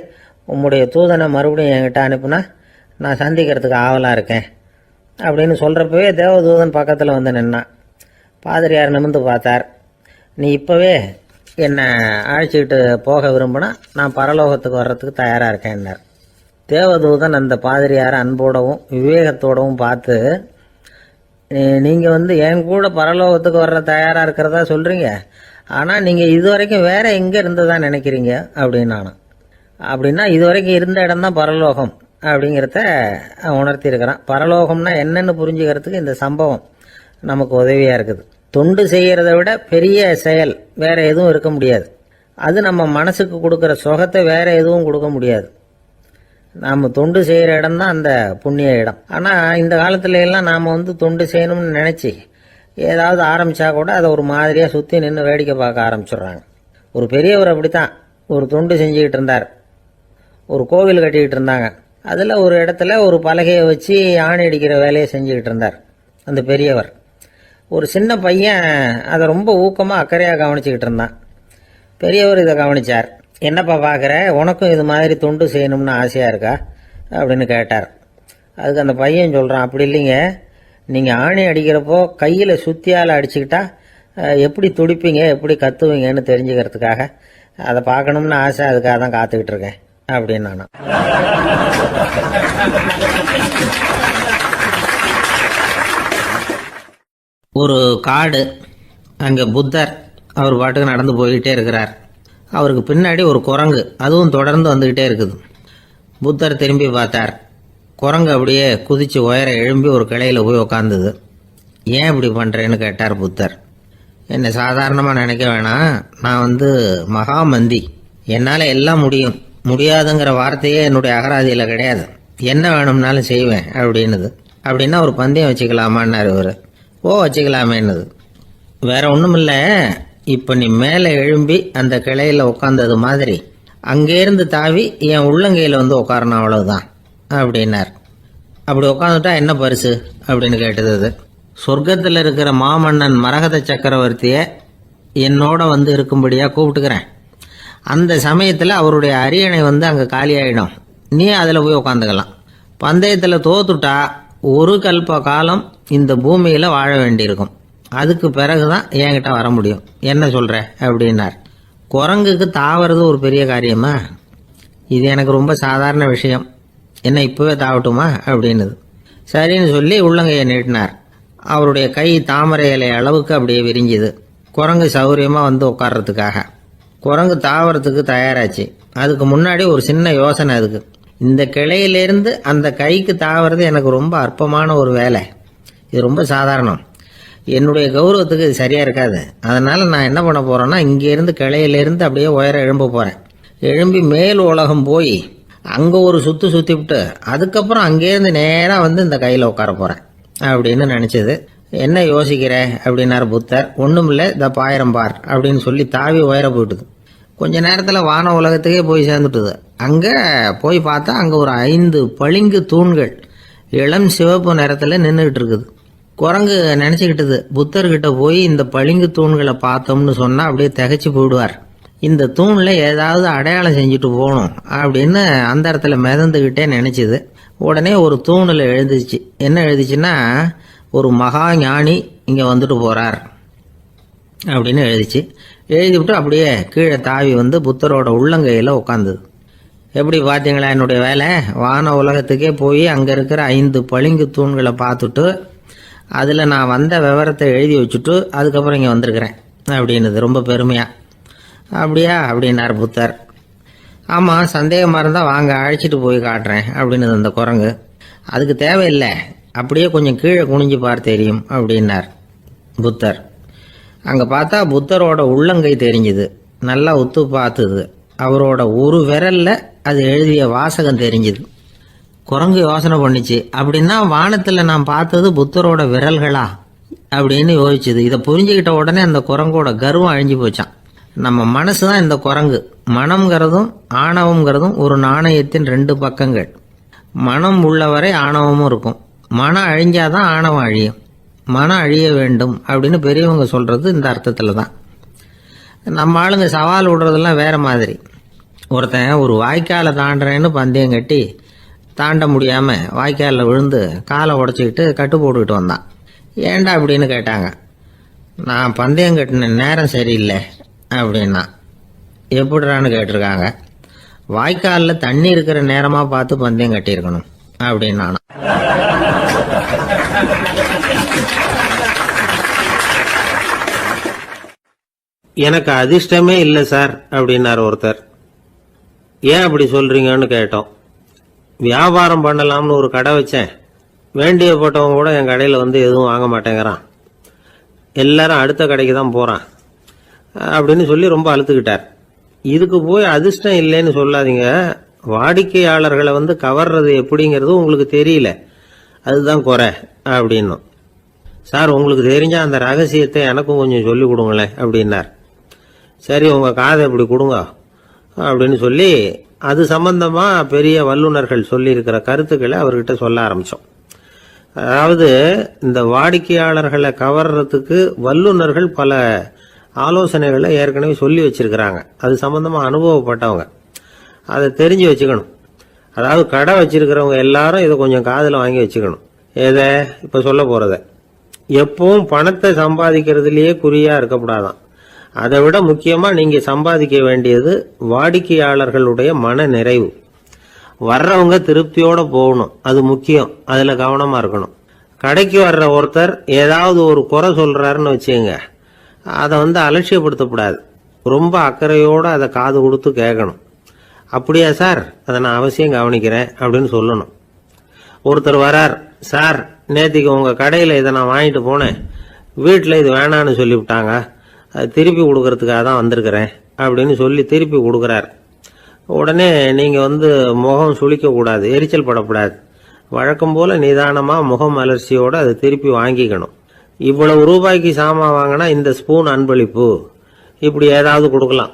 உம்முடைய தூதனை மறுபடியும் என்கிட்ட அனுப்புனா நான் சந்திக்கிறதுக்கு ஆவலாக இருக்கேன் அப்படின்னு சொல்கிறப்பவே தேவதூதன் பக்கத்தில் நின்னான். பாதிரியார் நிமிர்ந்து பார்த்தார். நீ இப்போவே என்னை அழைச்சிக்கிட்டு போக விரும்பினா நான் பரலோகத்துக்கு வர்றதுக்கு தயாராக இருக்கேன்னார். தேவதூதன் அந்த பாதிரியாரை அன்போடவும் விவேகத்தோடவும் பார்த்து, நீங்கள் என் கூட பரலோகத்துக்கு வர்ற தயாராக இருக்கிறதா சொல்கிறீங்க, ஆனால் நீங்கள் இதுவரைக்கும் வேற எங்கே இருந்ததா நினைக்கிறீங்க அப்படின்னானா. அப்படின்னா இதுவரைக்கும் இருந்த இடம் தான் பரலோகம் அப்படிங்கிறத உணர்த்தியிருக்கிறான். பரலோகம்னா என்னன்னு புரிஞ்சுக்கிறதுக்கு இந்த சம்பவம் நமக்கு உதவியாக இருக்குது. தொண்டு செய்கிறத விட பெரிய செயல் வேற எதுவும் இருக்க முடியாது. அது நம்ம மனசுக்கு கொடுக்குற சுகத்தை வேற எதுவும் கொடுக்க முடியாது. நாம் தொண்டு செய்கிற இடம் தான் அந்த புண்ணிய இடம். ஆனால் இந்த காலத்துல எல்லாம் நாம் தொண்டு செய்யணும்னு நினச்சி ஏதாவது ஆரம்பித்தா கூட அதை ஒரு மாதிரியாக சுற்றி நின்று வேடிக்கை பார்க்க ஆரம்பிச்சிடுறாங்க. ஒரு பெரியவர் அப்படித்தான் ஒரு தொண்டு செஞ்சுக்கிட்டு இருந்தார். ஒரு கோவில் கட்டிக்கிட்டு இருந்தாங்க. அதில் ஒரு இடத்துல ஒரு பலகையை வச்சு ஆணி அடிக்கிற வேலையை செஞ்சுக்கிட்டு இருந்தார் அந்த பெரியவர். ஒரு சின்ன பையன் அதை ரொம்ப ஊக்கமாக அக்கறையாக கவனிச்சுக்கிட்டு இருந்தான். பெரியவர் இதை கவனித்தார். என்னப்பா பார்க்குற, உனக்கும் இது மாதிரி தொண்டு செய்யணும்னு ஆசையாக இருக்கா அப்படின்னு கேட்டார். அதுக்கு அந்த பையன் சொல்கிறான், அப்படி இல்லைங்க, நீங்கள் ஆணி அடிக்கிறப்போ கையில் சுத்தியால் அடிச்சுக்கிட்டா எப்படி துடிப்பீங்க, எப்படி கத்துவீங்கன்னு தெரிஞ்சுக்கிறதுக்காக அதை பார்க்கணும்னு ஆசை, அதுக்காக தான் காத்துக்கிட்டு இருக்கேன் அப்படின்னு நானும். ஒரு காடு, அங்கே புத்தர் அவர் பாட்டுக்கு நடந்து போய்கிட்டே இருக்கிறார். அவருக்கு பின்னாடி ஒரு குரங்கு, அதுவும் தொடர்ந்து வந்துக்கிட்டே இருக்குது. புத்தர் திரும்பி பார்த்தார். குரங்கு அப்படியே குதித்து உயர எழும்பி ஒரு கிளையில் போய் உக்காந்துது. ஏன் இப்படி பண்ணுறேன்னு கேட்டார் புத்தர். என்னை சாதாரணமாக நினைக்க வேணாம், நான் மகாமந்தி, என்னால் எல்லாம் முடியும், முடியாதுங்கிற வார்த்தையே என்னுடைய அகராதியில் கிடையாது, என்ன வேணும்னாலும் செய்வேன் அப்படின்னுது. அப்படின்னா ஒரு பந்தயம் வச்சுக்கலாமான்னார் இவர். வச்சுக்கலாமேன்னுது. வேற ஒன்றும் இல்லை, இப்போ நீ மேலே எழும்பி அந்த கிளையில் உட்காந்தது மாதிரி அங்கேருந்து தாவி என் உள்ளங்கையில் வந்து உட்காரணும், அவ்வளவுதான் அப்படின்னார். அப்படி உட்காந்துட்டா என்ன பரிசு அப்படின்னு கேட்டது அது. சொர்க்கத்தில் இருக்கிற மாமன்னன் மரகத சக்கரவர்த்தியை என்னோட வந்து இருக்கும்படியாக கூப்பிட்டுக்கிறேன். அந்த சமயத்தில் அவருடைய அரியணை வந்து அங்கே காலியாயிடும், நீ அதில் போய் உட்காந்துக்கலாம். பந்தயத்தில் தோத்துட்டா ஒரு கல்ப காலம் இந்த பூமியில் வாழ வேண்டியிருக்கும். அதுக்கு பிறகுதான் என்கிட்ட வர முடியும். என்ன சொல்ற அப்படின்னார். குரங்குக்கு தாவறது ஒரு பெரிய காரியமா? இது எனக்கு ரொம்ப சாதாரண விஷயம், என்ன இப்பவே தாவட்டுமா அப்படின்னுது. சரின்னு சொல்லி உள்ளங்கையை நீட்டினார். அவருடைய கை தாமரை இலை அளவுக்கு அப்படியே விரிஞ்சுது, குரங்கு சௌகரியமா வந்து உட்கார்றதுக்காக. குரங்கு தாவறதுக்கு தயாராச்சு. அதுக்கு முன்னாடி ஒரு சின்ன யோசனை அதுக்கு. இந்த கிளையிலேருந்து அந்த கைக்கு தாவறது எனக்கு ரொம்ப அற்பமான ஒரு வேலை, இது ரொம்ப சாதாரணம், என்னுடைய கௌரவத்துக்கு இது சரியா இருக்காது. அதனால நான் என்ன பண்ண போறேன்னா, இங்கேருந்து கிளையிலேருந்து அப்படியே உயர எழும்ப போறேன். எழும்பி மேல் உலகம் போய் அங்கே ஒரு சுற்றி விட்டு அதுக்கப்புறம் அங்கேருந்து நேராக வந்து இந்த கையில் உட்கார போறேன் அப்படின்னு நினச்சது. என்ன யோசிக்கிற அப்படின்னார் புத்தர். ஒன்றும் இல்லை, இந்த பாயிரம் பார் அப்படின்னு சொல்லி தாவி உயர போயிட்டுது. கொஞ்ச நேரத்தில் வான உலகத்துக்கே போய் சேர்ந்துட்டுது. அங்கே போய் பார்த்தா அங்கே ஒரு 5 பளிங்கு தூண்கள் இளம் சிவப்பு நிறத்தில் நின்றுக்கிட்டு இருக்குது. குரங்கு நினச்சிக்கிட்டது, புத்தர்கிட்ட போய் இந்த பளிங்கு தூண்களை பார்த்தோம்னு சொன்னால் அப்படியே திகைச்சு போயிடுவார், இந்த தூணில் ஏதாவது அடையாளம் செஞ்சுட்டு போகணும் அப்படின்னு அந்த இடத்துல மிதந்துக்கிட்டே நினச்சிது. உடனே ஒரு தூணில் எழுதிச்சு. என்ன எழுதிச்சுன்னா, ஒரு மகா ஞானி இங்கே வந்துட்டு போகிறார் அப்படின்னு எழுதிச்சு. எழுதிவிட்டு அப்படியே கீழே தாவி வந்து புத்தரோட உள்ளங்கையில் உட்காந்துது. எப்படி பார்த்தீங்களா என்னுடைய வேலை? வான உலகத்துக்கே போய் அங்கே இருக்கிற 5 பளிங்கு தூண்களை பார்த்துட்டு அதில் நான் வந்த விவரத்தை எழுதி வச்சுட்டு அதுக்கப்புறம் இங்கே வந்திருக்கிறேன் அப்படின்னுது ரொம்ப பெருமையாக. அப்படியா அப்படின்னார் புத்தர். ஆமாம், சந்தேகமாக இருந்தால் வாங்க அழைச்சிட்டு போய் காட்டுறேன் அப்படின்னுது அந்த குரங்கு. அதுக்கு தேவையில்லை, அப்படியே கொஞ்சம் கீழே குனிஞ்சு பார் தெரியும் அப்படின்னார் புத்தர். அங்கே பார்த்தா புத்தரோட உள்ளங்கை தெரிஞ்சுது. நல்லா உத்து பார்த்துது. அவரோட ஒரு விரல்ல அது எழுதிய வாசகம் தெரிஞ்சுது. குரங்கு யோசனை பண்ணிச்சு, அப்படின்னா வானத்தில் நான் பார்த்தது புத்தரோட விரல்களா அப்படின்னு யோசிச்சுது. இதை புரிஞ்சுக்கிட்ட உடனே அந்த குரங்கோட கர்வம் அழிஞ்சு போச்சான். நம்ம மனசு தான் இந்த குரங்கு. மனம்ங்கிறதும் ஆணவம்ங்கிறதும் ஒரு நாணயத்தின் 2 பக்கங்கள். மனம் உள்ளவரை ஆணவமும் இருக்கும். மனம் அழிஞ்சாதான் ஆணவம் அழியும். மனம் அழிய வேண்டும் அப்படின்னு பெரியவங்க சொல்றது இந்த அர்த்தத்தில் தான். நம்ம ஆளுங்க சவால் விடுறதெல்லாம் வேற மாதிரி. ஒருத்தன் ஒரு வாய்க்காலை தாண்டுறேன்னு பந்தயம் கட்டி தாண்ட முடியாமல் வாய்க்காலில் விழுந்து காலை உடச்சிக்கிட்டு கட்டு போட்டுக்கிட்டு வந்தான். ஏன்டா அப்படின்னு கேட்டாங்க. நான் பந்தயம் கட்டின நேரம் சரியில்லை அப்படின்னா. எப்படிறான்னு கேட்டிருக்காங்க. வாய்க்காலில் தண்ணி இருக்கிற நேரமாக பார்த்து பந்தயம் கட்டியிருக்கணும் அப்படின்னா. எனக்கு அதிர்ஷ்டமே இல்லை சார் அப்படின்னார் ஒருத்தர். ஏன் அப்படி சொல்றீங்கன்னு கேட்டோம். வியாபாரம் பண்ணலாம்னு ஒரு கடை வச்சேன், வேண்டியப்பட்டவங்க கூட என் கடையில் வந்து எதுவும் வாங்க மாட்டேங்கிறான், எல்லாரும் அடுத்த கடைக்கு தான் போறான் அப்படின்னு சொல்லி ரொம்ப அழுத்துக்கிட்டார். இதுக்கு போய் அதிர்ஷ்டம் இல்லைன்னு சொல்லாதீங்க, வாடிக்கையாளர்களை வந்து கவர்றது எப்படிங்கிறது உங்களுக்கு தெரியல, அதுதான் குறை அப்படின்னும். சார் உங்களுக்கு தெரிஞ்ச அந்த ரகசியத்தை எனக்கும் கொஞ்சம் சொல்லி கொடுங்களேன் அப்படின்னார். சரி உங்க காதை இப்படி கொடுங்க அப்படின்னு சொல்லி அது சம்பந்தமா பெரிய வல்லுநர்கள் சொல்லி இருக்கிற கருத்துக்களை அவர்கிட்ட சொல்ல ஆரம்பிச்சோம். அதாவது இந்த வாடிக்கையாளர்களை கவர்றதுக்கு வல்லுநர்கள் பல ஆலோசனைகளை ஏற்கனவே சொல்லி வச்சிருக்கிறாங்க. அது சம்பந்தமா அனுபவப்பட்டவங்க, அதை தெரிஞ்சு வச்சுக்கணும். அதாவது கடை வச்சிருக்கிறவங்க எல்லாரும் இதை கொஞ்சம் காதில் வாங்கி வச்சுக்கணும். எதை இப்ப சொல்ல போறத. எப்பவும் பணத்தை சம்பாதிக்கிறதுலயே குறியா இருக்கக்கூடாதான். அதை விட முக்கியமா நீங்க சம்பாதிக்க வேண்டியது வாடிக்கையாளர்களுடைய மன நிறைவு. வர்றவங்க திருப்தியோட போகணும், அது முக்கியம். அதுல கவனமா இருக்கணும். கடைக்கு வர்ற ஒருத்தர் ஏதாவது ஒரு குறை சொல்றாருன்னு வச்சுங்க, அதை வந்து அலட்சியப்படுத்தக்கூடாது. ரொம்ப அக்கறையோட அதை காது கொடுத்து கேட்கணும். அப்படியா சார், அதை நான் அவசியம் கவனிக்கிறேன் அப்படின்னு சொல்லணும். ஒருத்தர் வரார், சார் நேத்திக்கு உங்க கடையில இதை நான் வாங்கிட்டு போனேன், வீட்டில் இது வேணான்னு சொல்லிவிட்டாங்க, அது திருப்பி கொடுக்கறதுக்காக தான் வந்திருக்கிறேன் அப்படின்னு சொல்லி திருப்பி கொடுக்குறார். உடனே நீங்க வந்து முகம் சுளிக்க கூடாது, எரிச்சல் படக்கூடாது. வழக்கம் போல நிதானமா முகம் அலர்ச்சியோட அதை திருப்பி வாங்கிக்கணும். இவ்வளவு ரூபாய்க்கு சாமான் வாங்கினா இந்த ஸ்பூன் அன்பளிப்பு, இப்படி ஏதாவது கொடுக்கலாம்.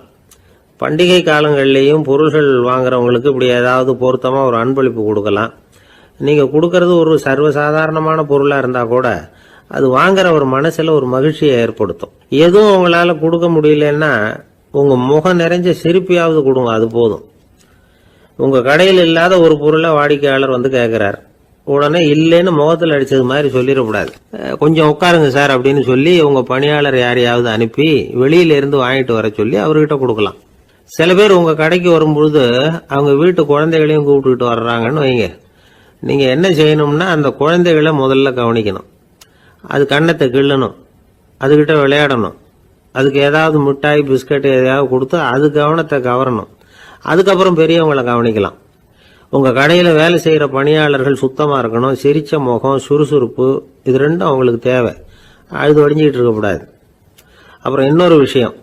பண்டிகை காலங்கள்லேயும் பொருள்கள் வாங்குறவங்களுக்கு இப்படி ஏதாவது பொருத்தமாக ஒரு அன்பளிப்பு கொடுக்கலாம். நீங்கள் கொடுக்கறது ஒரு சர்வசாதாரணமான பொருளாக இருந்தால் கூட அது வாங்குற ஒரு மனசில் ஒரு மகிழ்ச்சியை ஏற்படுத்தும். எதுவும் உங்களால் கொடுக்க முடியலன்னா உங்கள் முகம் நிறைஞ்ச சிரிப்பையாவது கொடுங்க, அது போதும். உங்கள் கடையில் இல்லாத ஒரு பொருளை வாடிக்கையாளர் வந்து கேட்குறார், உடனே இல்லைன்னு முகத்தில் அடித்தது மாதிரி சொல்லிடக்கூடாது. கொஞ்சம் உட்காருங்க சார் அப்படின்னு சொல்லி உங்கள் பணியாளர் யாரையாவது அனுப்பி வெளியிலேருந்து வாங்கிட்டு வர சொல்லி அவர்கிட்ட கொடுக்கலாம். சில பேர் உங்கள் கடைக்கு வரும்பொழுது அவங்க வீட்டு குழந்தைகளையும் கூப்பிட்டுக்கிட்டு வர்றாங்கன்னு வைங்க. நீங்கள் என்ன செய்யணும்னா அந்த குழந்தைகளை முதல்ல கவனிக்கணும். அது கண்ணத்தை கிள்ளணும், அதுகிட்ட விளையாடணும், அதுக்கு ஏதாவது மிட்டாய் பிஸ்கட் எதையாவது கொடுத்து அது கவனத்தை கவரணும். அதுக்கப்புறம் பெரியவங்களை கவனிக்கலாம். உங்கள் கடையில் வேலை செய்கிற பணியாளர்கள் சுத்தமாக இருக்கணும். சிரிச்ச முகம், சுறுசுறுப்பு, இது ரெண்டும் அவங்களுக்கு தேவை. அழுது வடிஞ்சிக்கிட்டு இருக்கக்கூடாது. அப்புறம் இன்னொரு விஷயம்,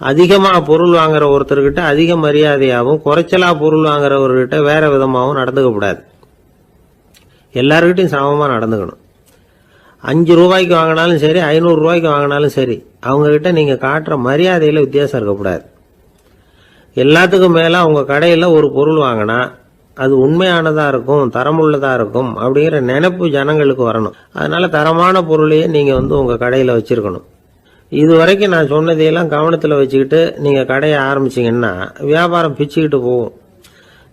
அதிகமாக பொருள் வாங்குற ஒருத்தர்கிட்ட அதிக மரியாதையாகவும் குறைச்சலா பொருள் வாங்குறவர்கிட்ட வேற விதமாகவும் நடந்துக்கக்கூடாது. எல்லாருக்கிட்டையும் சமமாக நடந்துக்கணும். 5 ரூபாய்க்கு வாங்கினாலும் சரி, 500 ரூபாய்க்கு வாங்கினாலும் சரி, அவங்ககிட்ட நீங்கள் காட்டுற மரியாதையில் வித்தியாசம் இருக்கக்கூடாது. எல்லாத்துக்கும் மேலே உங்கள் கடையில் ஒரு பொருள் வாங்கினா அது உண்மையானதாக இருக்கும், தரமுள்ளதாக இருக்கும் அப்படிங்கிற நினைப்பு ஜனங்களுக்கு வரணும். அதனால தரமான பொருளையே நீங்கள் உங்கள் கடையில் வச்சிருக்கணும். இது வரைக்கும் நான் சொன்னதையெல்லாம் கவனத்தில் வச்சுக்கிட்டு நீங்கள் கடையை ஆரம்பிச்சிங்கன்னா வியாபாரம் பிச்சுக்கிட்டு போகும்.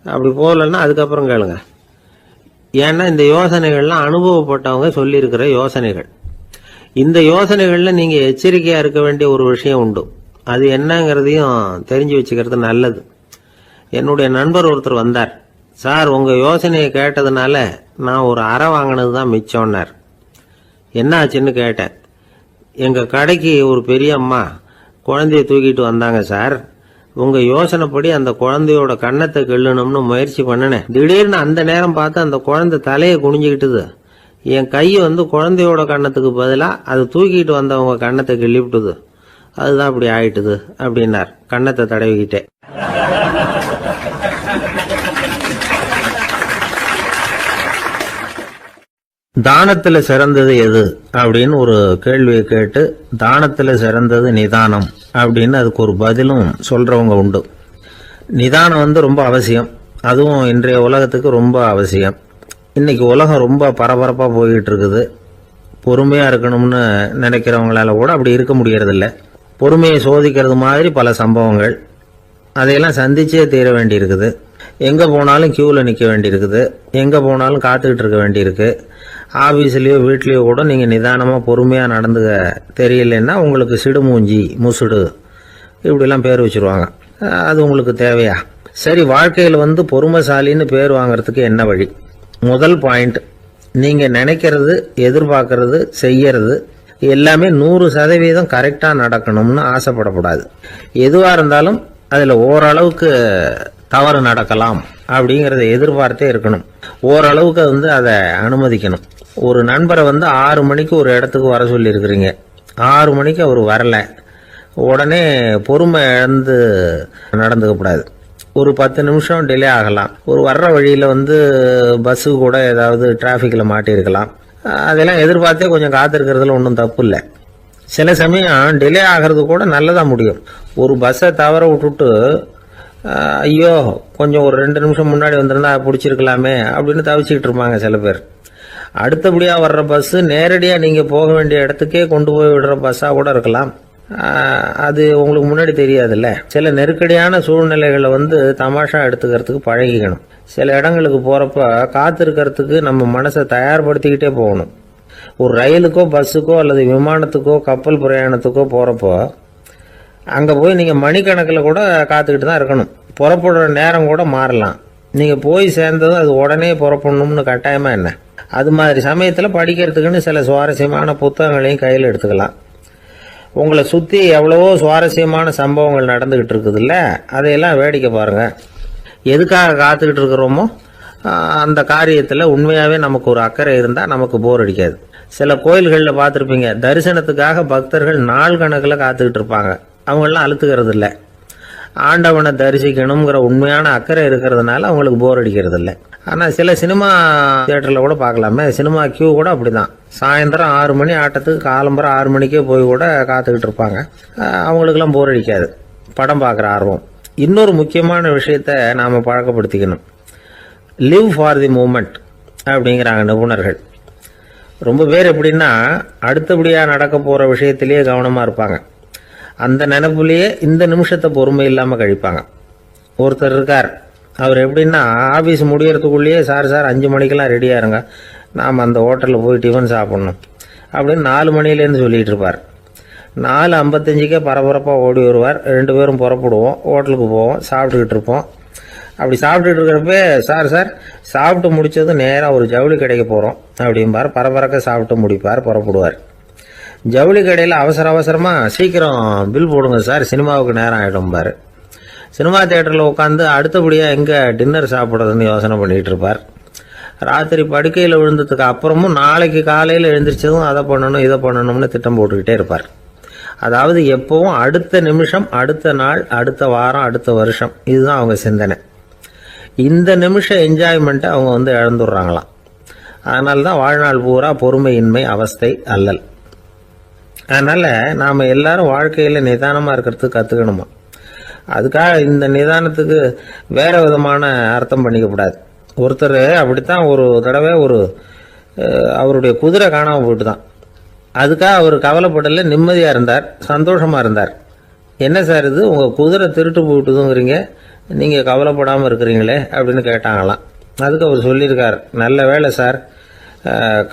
அப்படி போகலன்னா அதுக்கப்புறம் கேளுங்க. ஏன்னா இந்த யோசனைகள்லாம் அனுபவப்பட்டவங்க சொல்லியிருக்கிற யோசனைகள். இந்த யோசனைகளில் நீங்கள் எச்சரிக்கையாக இருக்க வேண்டிய ஒரு விஷயம் உண்டு. அது என்னங்கிறதையும் தெரிஞ்சு வச்சுக்கிறது நல்லது. என்னுடைய நண்பர் ஒருத்தர் வந்தார். சார், உங்கள் யோசனையை கேட்டதுனால நான் ஒரு அறை வாங்கினது தான் மிச்சம்னார். என்ன ஆச்சுன்னு கேட்டேன். எங்கள் கடைக்கு ஒரு பெரிய அம்மா குழந்தைய தூக்கிட்டு வந்தாங்க சார். உங்கள் யோசனைப்படி அந்த குழந்தையோட கண்ணத்தை கிள்ளணும்னு முயற்சி பண்ணினேன். திடீர்னு அந்த நேரம் பார்த்து அந்த குழந்தை தலையை குனிஞ்சிக்கிட்டுது. என் கை குழந்தையோட கண்ணத்துக்கு பதிலாக அது தூக்கிட்டு வந்தவங்க கண்ணத்தை கிள்ளி விட்டுது. அதுதான் அப்படி ஆயிட்டுது அப்படின்னார், கண்ணத்தை தடவிக்கிட்டே. தானத்துல சிறந்தது எது அப்படின்னு ஒரு கேள்வியை கேட்டு, தானத்துல சிறந்தது நிதானம் அப்படின்னு அதுக்கு ஒரு பதிலும் சொல்றவங்க உண்டு. நிதானம் ரொம்ப அவசியம். அதுவும் இன்றைய உலகத்துக்கு ரொம்ப அவசியம். இன்னைக்கு உலகம் ரொம்ப பரபரப்பா போய்கிட்டு இருக்குது. பொறுமையா இருக்கணும்னு நினைக்கிறவங்களால கூட அப்படி இருக்க முடியறதில்ல. பொறுமையை சோதிக்கிறது மாதிரி பல சம்பவங்கள். அதையெல்லாம் சந்திச்சே தீர வேண்டியிருக்குது. எங்க போனாலும் கியூல நிற்க வேண்டியிருக்குது. எங்க போனாலும் காத்துக்கிட்டு இருக்க வேண்டியிருக்கு. ஆபீஸ்லயோ வீட்லயோ கூட நீங்க நிதானமா பொறுமையா நடந்துக்க தெரியலன்னா உங்களுக்கு சிடுமூஞ்சி, முசுடு இப்படிலாம் பேர் வச்சிருவாங்க. அது உங்களுக்கு தேவையா? சரி, வாழ்க்கையில் பொறுமைசாலின்னு பேர் வாங்கறதுக்கு என்ன வழி? முதல் பாயிண்ட், நீங்க நினைக்கிறது, எதிர்பார்க்கறது, செய்யறது எல்லாமே 100% கரெக்டா நடக்கணும்னு ஆசைப்படக்கூடாது. எதுவா இருந்தாலும் அதுல ஓரளவுக்கு தவறு நடக்கலாம் அப்படிங்கறத எதிர்பார்த்தே இருக்கணும். ஓரளவுக்கு அதை அனுமதிக்கணும். ஒரு நண்பரை 6 மணிக்கு ஒரு இடத்துக்கு வர சொல்லி இருக்கிறீங்க. 6 மணிக்கு அவர் வரல. உடனே பொறுமை இழந்து நடந்துக்கப்படாது. ஒரு 10 நிமிஷம் டிலே ஆகலாம். ஒரு வர்ற வழியில பஸ்ஸு கூட ஏதாவது டிராஃபிக்ல மாட்டியிருக்கலாம். அதெல்லாம் எதிர்பார்த்தே கொஞ்சம் காத்திருக்கிறதுல ஒன்றும் தப்பு இல்லை. சில சமயம் டிலே ஆகிறது கூட நல்லதா முடியும். ஒரு பஸ்ஸை தவற விட்டுட்டு ஐயோ கொஞ்சம் ஒரு 2 நிமிஷம் முன்னாடி வந்திருந்தா பிடிச்சிருக்கலாமே அப்படின்னு தவிச்சுக்கிட்டு இருப்பாங்க சில பேர். அடுத்தபடியாக வர்ற பஸ்ஸு நேரடியாக நீங்கள் போக வேண்டிய இடத்துக்கே கொண்டு போய் விடுற பஸ்ஸாக கூட இருக்கலாம். அது உங்களுக்கு முன்னாடி தெரியாதுல்ல. சில நெருக்கடியான சூழ்நிலைகளை தமாஷா எடுத்துக்கிறதுக்கு பழகிக்கணும். சில இடங்களுக்கு போகிறப்ப காத்திருக்கிறதுக்கு நம்ம மனசை தயார்படுத்திக்கிட்டே போகணும். ஒரு ரயிலுக்கோ பஸ்ஸுக்கோ அல்லது விமானத்துக்கோ கப்பல் பிரயாணத்துக்கோ போகிறப்போ அங்கே போய் நீங்கள் மணிக்கணக்கில் கூட காத்துக்கிட்டு தான் இருக்கணும். புறப்படுற நேரம் கூட மாறலாம். நீங்கள் போய் சேர்ந்ததும் அது உடனே புறப்படணும்னு கட்டாயமாக என்ன? அது மாதிரி சமயத்தில் படிக்கிறதுக்குன்னு சில சுவாரஸ்யமான புத்தகங்களையும் கையில் எடுத்துக்கலாம். உங்களை சுற்றி எவ்வளவோ சுவாரஸ்யமான சம்பவங்கள் நடந்துக்கிட்டு இருக்குதுல்ல, அதையெல்லாம் வேடிக்கை பாருங்கள். எதுக்காக காத்துக்கிட்டு இருக்கிறோமோ அந்த காரியத்தில் உண்மையாகவே நமக்கு ஒரு அக்கறை இருந்தால் நமக்கு போர் அடிக்காது. சில கோயில்களில் பார்த்துருப்பீங்க, தரிசனத்துக்காக பக்தர்கள் நாள் கணக்கில் காத்துக்கிட்டு இருப்பாங்க. அவங்களெலாம் அழுத்துக்கிறது இல்லை. ஆண்டவனை தரிசிக்கணுங்கிற உண்மையான அக்கறை இருக்கிறதுனால அவங்களுக்கு போர் அடிக்கிறது இல்லை. ஆனால் சில சினிமா தியேட்டரில் கூட பார்க்கலாமே, சினிமா கியூ கூட அப்படிதான். சாயந்தரம் 6 மணி ஆட்டத்துக்கு காலம்பரம் 6 மணிக்கே போய் கூட காத்துக்கிட்டு இருப்பாங்க. அவங்களுக்கெல்லாம் போர் அடிக்காது, படம் பார்க்குற ஆர்வம். இன்னொரு முக்கியமான விஷயத்த நாம் பழக்கப்படுத்திக்கணும். லிவ் ஃபார் தி மூமெண்ட் அப்படிங்கிறாங்க நிபுணர்கள். ரொம்ப பேர் எப்படின்னா அடுத்தபடியாக நடக்க போகிற விஷயத்திலேயே கவனமாக இருப்பாங்க. அந்த நினைப்புலேயே இந்த நிமிஷத்தை பொறுமை இல்லாமல் கழிப்பாங்க. ஒருத்தர் இருக்கார், அவர் எப்படின்னா ஆஃபீஸ் முடியறதுக்குள்ளேயே சார் 5 மணிக்கெல்லாம் ரெடியாக இருங்க, நாம் அந்த ஹோட்டலில் போய் டிஃபன் சாப்பிட்ணும் அப்படின்னு 4 மணிலேருந்து சொல்லிகிட்டு இருப்பார். 4:55 பரபரப்பாக ஓடி வருவார். 2 பேரும் புறப்படுவோம், ஹோட்டலுக்கு போவோம், சாப்பிட்டுக்கிட்டு இருப்போம். அப்படி சாப்பிட்டுட்டு இருக்கிறப்ப சார் சாப்பிட்டு முடித்தது நேராக ஒரு ஜவுளி கடைக்கு போகிறோம் அப்படிம்பார். பரபரக்க சாப்பிட்டு முடிப்பார், புறப்படுவார். ஜவுளி கடையில் அவசரமாக சீக்கிரம் பில் போடுங்க சார், சினிமாவுக்கு நேரம் ஆகிடும்பார். சினிமா தியேட்டரில் உட்காந்து அடுத்தபடியாக எங்கே டின்னர் சாப்பிட்றதுன்னு யோசனை பண்ணிகிட்டு இருப்பார். ராத்திரி படுக்கையில் விழுந்ததுக்கு அப்புறமும் நாளைக்கு காலையில் எழுந்திரிச்சதும் அதை பண்ணணும் இதை பண்ணணும்னு திட்டம் போட்டுக்கிட்டே இருப்பார். அதாவது எப்பவும் அடுத்த நிமிஷம், அடுத்த நாள், அடுத்த வாரம், அடுத்த வருஷம், இதுதான் அவங்க சிந்தனை. இந்த நிமிஷம் என்ஜாய்மெண்ட்டை அவங்க இழந்துடுறாங்களாம். அதனால தான் வாழ்நாள் பூரா பொறுமையின்மை, அவஸ்தை, அல்லல். அதனால் நாம் எல்லாரும் வாழ்க்கையில் நிதானமாக இருக்கிறதுக்கு கற்றுக்கணுமா. அதுக்காக இந்த நிதானத்துக்கு வேறு விதமான அர்த்தம் பண்ணிக்கக்கூடாது. ஒருத்தர் அப்படித்தான் ஒரு தடவை அவருடைய குதிரை காணாமல் போயிட்டு தான். அதுக்காக அவர் கவலைப்படலை, நிம்மதியாக இருந்தார், சந்தோஷமாக இருந்தார். என்ன சார் இது, உங்கள் குதிரை திருட்டு போயிட்டுதுங்கிறீங்க, நீங்கள் கவலைப்படாமல் இருக்கிறீங்களே அப்படின்னு கேட்டாங்களாம். அதுக்கு அவர் சொல்லியிருக்கார், நல்ல வேலை சார்,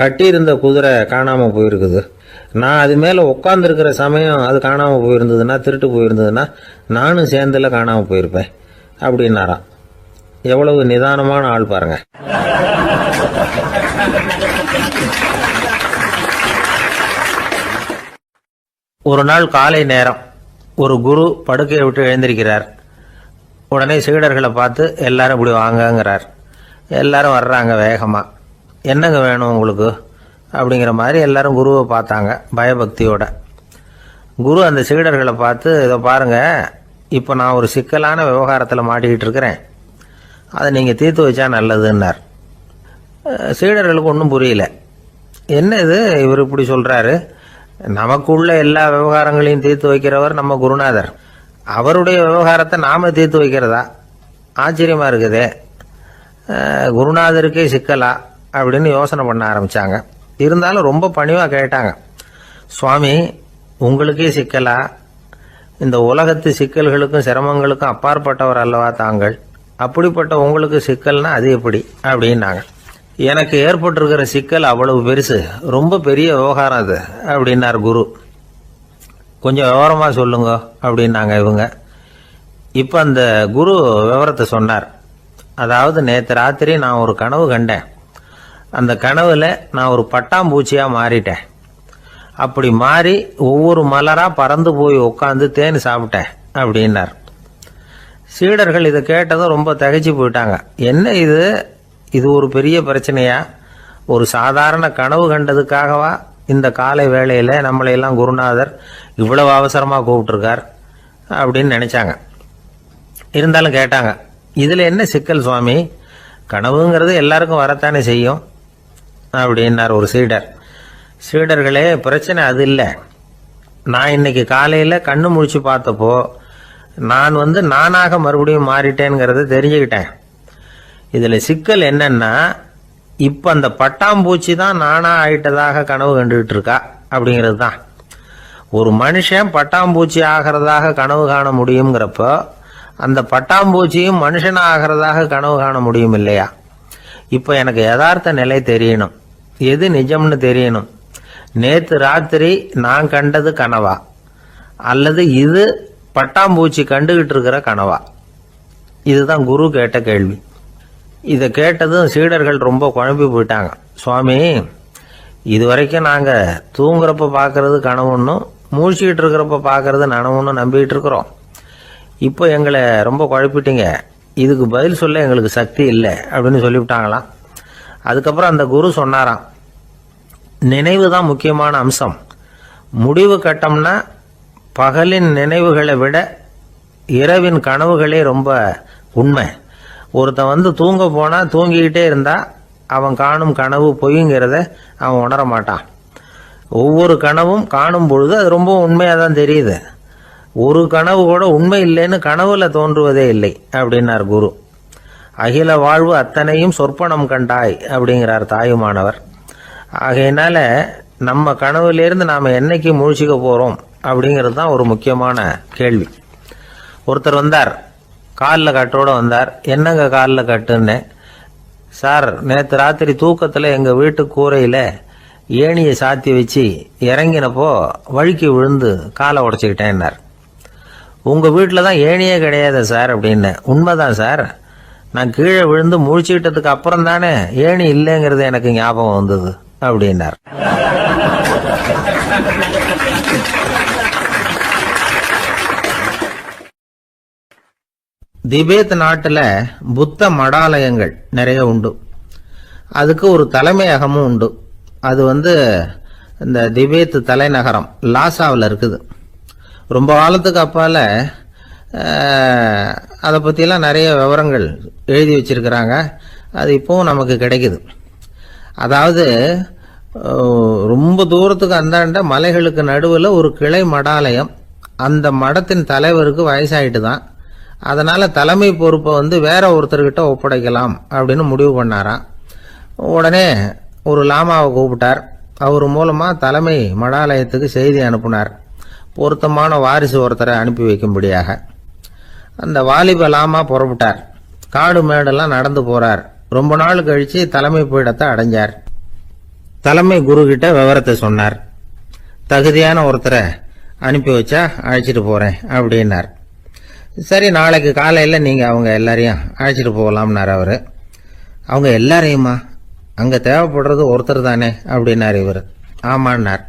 கட்டியிருந்த குதிரை காணாமல் போயிருக்குது. நான் அது மேலே உட்காந்துருக்கிற சமயம் அது காணாமல் போயிருந்ததுன்னா, திருட்டு போயிருந்ததுன்னா நானும் சேர்ந்தில் காணாமல் போயிருப்பேன் அப்படின்னாராம். எவ்வளவு நிதானமான ஆள் பாருங்க. ஒரு நாள் காலை நேரம் ஒரு குரு படுக்கையை விட்டு எழுந்திருக்கிறார். உடனே சீடர்களை பார்த்து எல்லாரும் இப்படி வாங்கங்கிறார். எல்லாரும் வர்றாங்க வேகமாக. என்னங்க வேணும் உங்களுக்கு அப்படிங்கிற மாதிரி எல்லாரும் குருவை பார்த்தாங்க பயபக்தியோட. குரு அந்த சீடர்களை பார்த்து, இதை பாருங்க, இப்போ நான் ஒரு சிக்கலான விவகாரத்தில் மாட்டிக்கிட்டு இருக்கிறேன், அதை நீங்கள் தீர்த்து வச்சா நல்லதுன்னார். சீடர்களுக்கு ஒன்றும் புரியல. என்ன இது இவர் இப்படி சொல்கிறாரு, நமக்குள்ள எல்லா விவகாரங்களையும் தீர்த்து வைக்கிறவர் நம்ம குருநாதர், அவருடைய விவகாரத்தை நாம் தீர்த்து வைக்கிறதா, ஆச்சரியமாக இருக்குதே, குருநாதருக்கே சிக்கலா அப்படின்னு யோசனை பண்ண ஆரம்பித்தாங்க. இருந்தாலும் ரொம்ப பணிவாக கேட்டாங்க, சுவாமி உங்களுக்கே சிக்கலா, இந்த உலகத்து சிக்கல்களுக்கும் சிரமங்களுக்கும் அப்பாற்பட்டவர் அல்லவா தாங்கள், அப்படிப்பட்ட உங்களுக்கு சிக்கல்னா அது எப்படி அப்படின்னாங்க. எனக்கு ஏற்பட்டிருக்கிற சிக்கல் அவ்வளவு பெருசு, ரொம்ப பெரிய விவகாரம் அது அப்படின்னார் குரு. கொஞ்சம் விவரமாக சொல்லுங்க அப்படின்னாங்க இவங்க. இப்போ அந்த குரு விவரத்தை சொன்னார். அதாவது நேற்று ராத்திரி நான் ஒரு கனவு கண்டேன். அந்த கனவுல நான் ஒரு பட்டாம்பூச்சியாக மாறிட்டேன். அப்படி மாறி ஒவ்வொரு மலராக பறந்து போய் உட்காந்து தேன் சாப்பிட்டேன் அப்படின்னார். சீடர்கள் இதை கேட்டதும் ரொம்ப திகைச்சு போயிட்டாங்க. என்ன இது ஒரு பெரிய பிரச்சனையா, ஒரு சாதாரண கனவு கண்டதுக்காகவா இந்த காலை வேளையில் நம்மளையெல்லாம் குருநாதர் இவ்வளவு அவசரமாக கூப்பிட்டுருக்கார் அப்படின்னு நினைச்சாங்க. இருந்தாலும் கேட்டாங்க, இதில் என்ன சிக்கல் சுவாமி, கனவுங்கிறது எல்லாருக்கும் வரத்தானே செய்யும் அப்படின்னார் ஒரு சீடர். சீடர்களே, பிரச்சனை அது இல்லை. நான் இன்னைக்கு காலையில் கண்ணு முழிச்சு பார்த்தப்போ நான் நானாக மறுபடியும் மாறிட்டேங்கிறத தெரிஞ்சுக்கிட்டேன். இதில் சிக்கல் என்னன்னா, இப்போ அந்த பட்டாம்பூச்சி தான் நானா ஆயிட்டதாக கனவு கண்டுகிட்டு இருக்கா அப்படிங்கிறது தான். ஒரு மனுஷன் பட்டாம்பூச்சி ஆகிறதாக கனவு காண முடியுங்கிறப்போ அந்த பட்டாம்பூச்சியும் மனுஷனாக ஆகிறதாக கனவு காண முடியும் இல்லையா? இப்போ எனக்கு யதார்த்த நிலை தெரியணும், எது நிஜம்னு தெரியணும். நேற்று ராத்திரி நான் கண்டது கனவா, அல்லது இது பட்டாம்பூச்சி கண்டுகிட்டு இருக்கிற கனவா? இதுதான் குரு கேட்ட கேள்வி. இதை கேட்டதும் சீடர்கள் ரொம்ப குழம்பி போயிட்டாங்க. சுவாமி, இது வரைக்கும் நாங்கள் தூங்குறப்ப பார்க்கறது கனவுன்னும் மூழ்கிட்டு இருக்கிறப்ப பார்க்கறது நனவுன்னு நம்பிக்கிட்டு இருக்கிறோம். இப்போ எங்களை ரொம்ப குழப்பிட்டீங்க, இதுக்கு பதில் சொல்ல எங்களுக்கு சக்தி இல்லை அப்படின்னு சொல்லிவிட்டாங்களாம். அதுக்கப்புறம் அந்த குரு சொன்னாராம், நினைவு தான் முக்கியமான அம்சம். முடிவு கட்டம்னா பகலின் நினைவுகளை விட இரவின் கனவுகளே ரொம்ப உண்மை. ஒருத்தன் வந்து தூங்க போனா தூங்கிக்கிட்டே இருந்தா அவன் காணும் கனவு பொய்ங்கிறத அவன் உணர மாட்டான். ஒவ்வொரு கனவும் காணும் பொழுது அது ரொம்ப உண்மையாக தான் தெரியுது. ஒரு கனவு கூட உண்மை இல்லைன்னு கனவுல தோன்றுவதே இல்லை அப்படின்னார் குரு. அகில வாழ்வு அத்தனையும் சொற்பனம் கண்டாய் அப்படிங்கிறார் தாயுமானவர். ஆகையினால நம்ம கனவுலேருந்து நாம் என்னைக்கு முழிச்சிக்க போகிறோம் அப்படிங்கிறது தான் ஒரு முக்கியமான கேள்வி. ஒருத்தர் வந்தார், காலில் கட்டோடு வந்தார். என்னங்க காலில் கட்டுன்னு? சார், நேற்று ராத்திரி தூக்கத்தில் எங்கள் வீட்டு கூரையில் ஏணியை சாத்தி வச்சு இறங்கினப்போ வழுக்கி விழுந்து காலை உடச்சிக்கிட்டேன்னார். உங்கள் வீட்டில் தான் ஏணியே கிடையாது சார் அப்படின்னு. உண்மைதான் சார், நான் கீழே விழுந்து முழிச்சுக்கிட்டதுக்கு அப்புறம் தானே ஏணி இல்லைங்கிறது எனக்கு ஞாபகம் வந்தது அப்படின்னார். திபேத் நாட்டில் புத்த மடாலயங்கள் நிறைய உண்டு. அதுக்கு ஒரு தலைமையகமும் உண்டு. அது இந்த திபேத் தலைநகரம் லாசாவில் இருக்குது. ரொம்ப காலத்துக்கு அப்பால் அதை பற்றிலாம் நிறைய விவரங்கள் எழுதி வச்சிருக்கிறாங்க. அது இப்போவும் நமக்கு கிடைக்குது. அதாவது ரொம்ப தூரத்துக்கு அந்தாண்ட மலைகளுக்கு நடுவில் ஒரு கிளை மடாலயம். அந்த மடத்தின் தலைவருக்கு வயசாயிட்டு தான். அதனால் தலைமை பொறுப்பை வேற ஒருத்தர்கிட்ட ஒப்படைக்கலாம் அப்படின்னு முடிவு பண்ணாராம். உடனே ஒரு லாமாவை கூப்பிட்டார். அவர் மூலமாக தலைமை மடாலயத்துக்கு செய்தி அனுப்புனார், பொருத்தமான வாரிசு ஒருத்தரை அனுப்பி வைக்கும்படியாக. அந்த வாலிப லாமா புறப்பட்டார். காடு மேடெல்லாம் நடந்து போறார். ரொம்ப நாள் கழிச்சு தலைமை பீடத்தை அடைஞ்சார். தலைமை குரு கிட்ட விவரத்தை சொன்னார். தகுதியான ஒருத்தரை அனுப்பி வச்சா அழைச்சிட்டு போறேன் அப்படின்னார். சரி, நாளைக்கு காலையில் நீங்கள் அவங்க எல்லாரையும் அழைச்சிட்டு போகலாம்னார் அவர். அவங்க எல்லாரையுமா? அங்கே தேவைப்படுறது ஒருத்தர் தானே அப்படின்னார் இவர். ஆமான்னார்.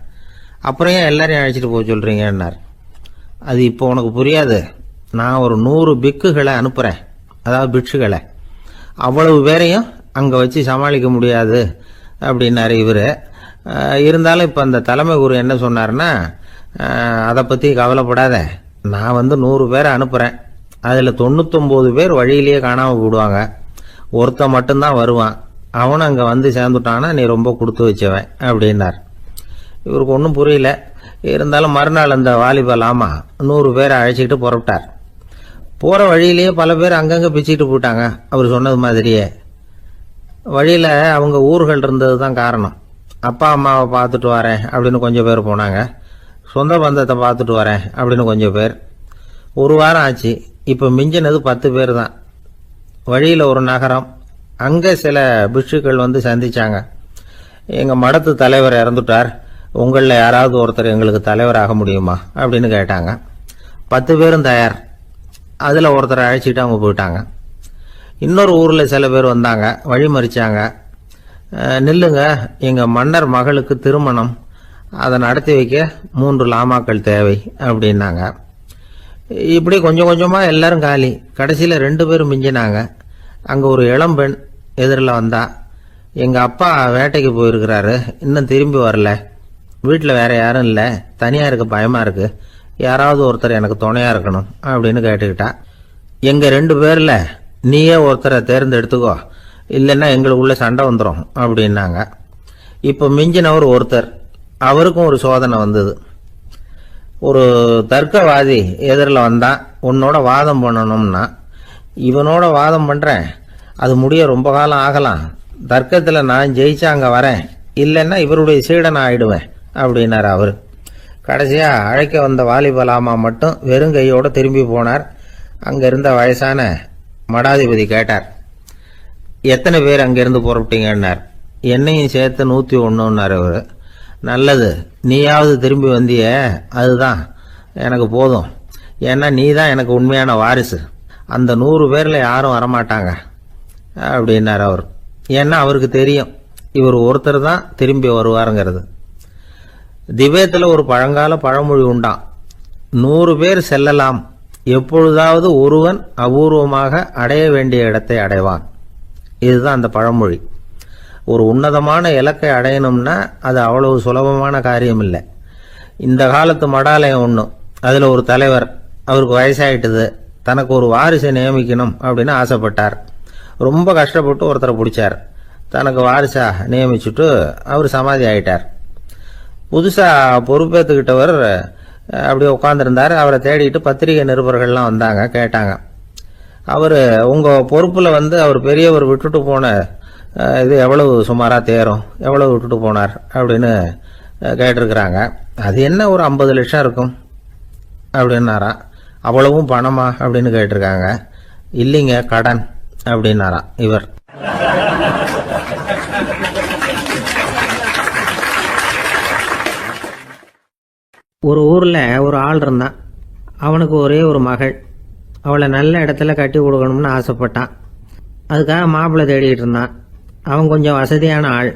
அப்புறம் ஏன் எல்லாரையும் அழைச்சிட்டு போக சொல்கிறீங்கன்னார். அது இப்போ உனக்கு புரியாது. நான் ஒரு 100 பிக்குகளை அனுப்புகிறேன், அதாவது பிட்சுகளை. அவ்வளவு பேரையும் அங்கே வச்சு சமாளிக்க முடியாது அப்படின்னாரு இவர். இருந்தாலும் இப்போ அந்த தலைமை குரு என்ன சொன்னார்னா, அதை பற்றி கவலைப்படாத, நான் 100 பேரை அனுப்புகிறேன். அதில் 99 பேர் வழியிலேயே காணாமல் போடுவாங்க. ஒருத்தன் மட்டும்தான் வருவான். அவனும் அங்கே வந்து சேர்ந்துட்டானா நீ ரொம்ப கொடுத்து வச்சவன் அப்படின்னார். இவருக்கு ஒன்றும் புரியல. இருந்தாலும் மறுநாள் அந்த வாலிப லாமா 100 பேரை அழைச்சிக்கிட்டு புறப்பட்டார். போகிற வழியிலேயே பல பேர் அங்கங்கே பிச்சுக்கிட்டு போயிட்டாங்க. அவர் சொன்னது மாதிரியே. வழியில் அவங்க ஊர்கள் இருந்தது தான் காரணம். அப்பா அம்மாவை பார்த்துட்டு வரேன் அப்படின்னு கொஞ்சம் பேர் போனாங்க. சொந்த பந்தத்தை பார்த்துட்டு வரேன் அப்படின்னு கொஞ்சம் பேர். ஒரு வாரம் ஆச்சு. இப்போ மிஞ்சினது 10 பேர் தான். வழியில் ஒரு நகரம். அங்கே சில பிட்சுக்கள் சந்திச்சாங்க. எங்கள் மடத்து தலைவர் இறந்துட்டார், உங்களில் யாராவது ஒருத்தர் எங்களுக்கு தலைவராக முடியுமா அப்படின்னு கேட்டாங்க. 10 பேரும் தயார். அதில் ஒருத்தரை அழைச்சிட்டு அவங்க போயிட்டாங்க. இன்னொரு ஊரில் சில பேர் வந்தாங்க, வழி மறிச்சாங்க. நில்லுங்க, எங்கள் மன்னர் மகளுக்கு திருமணம், அதை நடத்தி வைக்க 3 லாமாக்கள் தேவை அப்படின்னாங்க. இப்படி கொஞ்சம் கொஞ்சமாக எல்லாரும் காலி. கடைசியில் 2 பேரும் மிஞ்சினாங்க. அங்கே ஒரு இளம்பெண் எதிரில் வந்தா. எங்கள் அப்பா வேட்டைக்கு போயிருக்கிறாரு, இன்னும் திரும்பி வரல. வீட்டில் வேற யாரும் இல்லை, தனியாக இருக்க பயமாக இருக்கு, யாராவது ஒருத்தர் எனக்கு துணையாக இருக்கணும் அப்படின்னு கேட்டுக்கிட்டா. எங்கள் 2 பேரில் நீயே ஒருத்தரை தேர்ந்தெடுத்துக்கோ, இல்லைன்னா எங்களுக்குள்ள சண்டை வந்துடும் அப்படின்னாங்க. இப்போ மிஞ்சினவர் ஒருத்தர். அவருக்கும் ஒரு சோதனை வந்தது. ஒரு தர்க்கவாதி எதிரில் வந்தான். உன்னோட வாதம் பண்ணணும்னா. இவனோட வாதம் பண்ணுறேன், அது முடிய ரொம்ப காலம் ஆகலாம். தர்க்கத்தில் நான் ஜெயிச்சா அங்கே வரேன், இல்லைன்னா இவருடைய சீடனை ஆயிடுவேன் அப்படின்னார் அவர். கடைசியாக அழைக்க வந்த வாலிபலாமா மட்டும் வெறும் கையோடு திரும்பி போனார். அங்கே இருந்த வயசான மடாதிபதி கேட்டார், எத்தனை பேர் அங்கேருந்து புறப்பட்டீங்கன்னார். என்னையும் சேர்த்து 101ன்னார் அவர். நல்லது, நீயாவது திரும்பி வந்திய, அதுதான் எனக்கு போதும். ஏன்னா நீ தான் எனக்கு உண்மையான வாரிசு. அந்த 100 பேரில் யாரும் வரமாட்டாங்க அப்படின்னார் அவர். ஏன்னா அவருக்கு தெரியும் இவர் ஒருத்தர் தான் திரும்பி வருவாருங்கிறது. திபேத்தில் ஒரு பழங்கால பழமொழி உண்டாம், 100 பேர் செல்லலாம், எப்பொழுதாவது ஒருவன் அபூர்வமாக அடைய வேண்டிய இடத்தை அடைவான். இதுதான் அந்த பழமொழி. ஒரு உன்னதமான இலக்கை அடையணும்னா அது அவ்வளவு சுலபமான காரியம் இல்லை. இந்த காலத்து மடாலயம் ஒன்று, அதில் ஒரு தலைவர், அவருக்கு வயசாயிட்டுது, தனக்கு ஒரு வாரிசை நியமிக்கணும் அப்படின்னு ஆசைப்பட்டார். ரொம்ப கஷ்டப்பட்டு ஒருத்தரை பிடிச்சார். தனக்கு வாரிசா நியமிச்சுட்டு அவர் சமாதி ஆயிட்டார். புதுசாக பொறுப்பேற்றுக்கிட்டவர் அப்படியே உட்காந்துருந்தார். அவரை தேடிட்டு பத்திரிகை நிருபர்கள்லாம் வந்தாங்க, கேட்டாங்க. அவர் உங்கள் பொறுப்பில் அவர் பெரியவர் விட்டுட்டு போன இது எவ்வளவு சுமாராக தேரும், எவ்வளவு விட்டுட்டு போனார் அப்படின்னு கேட்டிருக்கிறாங்க. அது என்ன ஒரு 50 லட்சம் இருக்கும் அப்படின்னாராம். அவ்வளவும் பணமா அப்படின்னு கேட்டிருக்காங்க. இல்லைங்க, கடன் அப்படின்னாராம் இவர். ஒரு ஊரில் ஒரு ஆள் இருந்தான். அவனுக்கு ஒரே ஒரு மகள். அவளை நல்ல இடத்துல கட்டி கொடுக்கணும்னு ஆசைப்பட்டான். அதுக்காக மாப்பிள்ளை தேடிட்டு இருந்தான். அவன் கொஞ்சம் வசதியான ஆள்,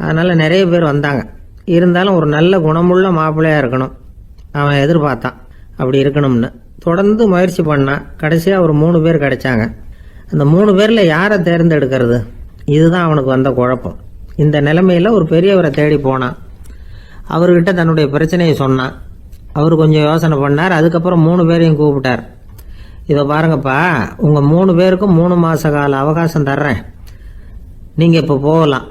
அதனால் நிறைய பேர் வந்தாங்க. இருந்தாலும் ஒரு நல்ல குணமுள்ள மாப்பிள்ளையாக இருக்கணும் அவன் எதிர்பார்த்தான். அப்படி இருக்கணும்னு தொடர்ந்து முயற்சி பண்ணான். கடைசியாக ஒரு 3 பேர் கிடைச்சாங்க. அந்த 3 பேரில் யாரை தேர்ந்தெடுக்கிறது, இதுதான் அவனுக்கு வந்த குழப்பம். இந்த நிலைமையில் ஒரு பெரியவரை தேடி போனான். அவர்கிட்ட தன்னுடைய பிரச்சனையை சொன்னான். அவர் கொஞ்சம் யோசனை பண்ணார். அதுக்கப்புறம் 3 பேரையும் கூப்பிட்டார். இதை பாருங்கப்பா, உங்கள் 3 பேருக்கும் 3 மாத கால அவகாசம் தர்றேன். நீங்கள் இப்போ போகலாம்.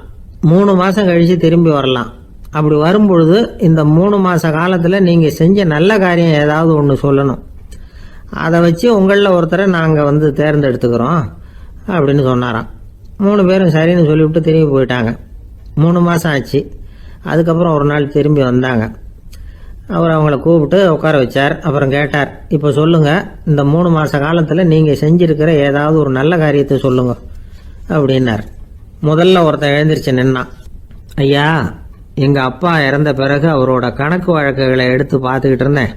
3 மாதம் கழித்து திரும்பி வரலாம். அப்படி வரும்பொழுது இந்த 3 மாத காலத்தில் நீங்கள் செஞ்ச நல்ல காரியம் ஏதாவது ஒன்று சொல்லணும். அதை வச்சு உங்களில் ஒருத்தரை நாங்கள் தேர்ந்தெடுத்துக்கிறோம் அப்படின்னு சொன்னாராம். 3 பேரும் சரின்னு சொல்லிவிட்டு திரும்பி போயிட்டாங்க. 3 மாதம் ஆச்சு. அதுக்கப்புறம் ஒரு நாள் திரும்பி வந்தாங்க. அவர் அவங்கள கூப்பிட்டு உட்கார வச்சார். அப்புறம் கேட்டார், இப்போ சொல்லுங்கள், இந்த 3 மாத காலத்தில் நீங்கள் செஞ்சிருக்கிற ஏதாவது ஒரு நல்ல காரியத்தை சொல்லுங்க அப்படின்னார். முதல்ல ஒருத்தன் எழுந்திரிச்சு நின்னான். ஐயா, எங்கள் அப்பா இறந்த பிறகு அவரோட கணக்கு வழக்குகளை எடுத்து பார்த்துக்கிட்டு இருந்தேன்.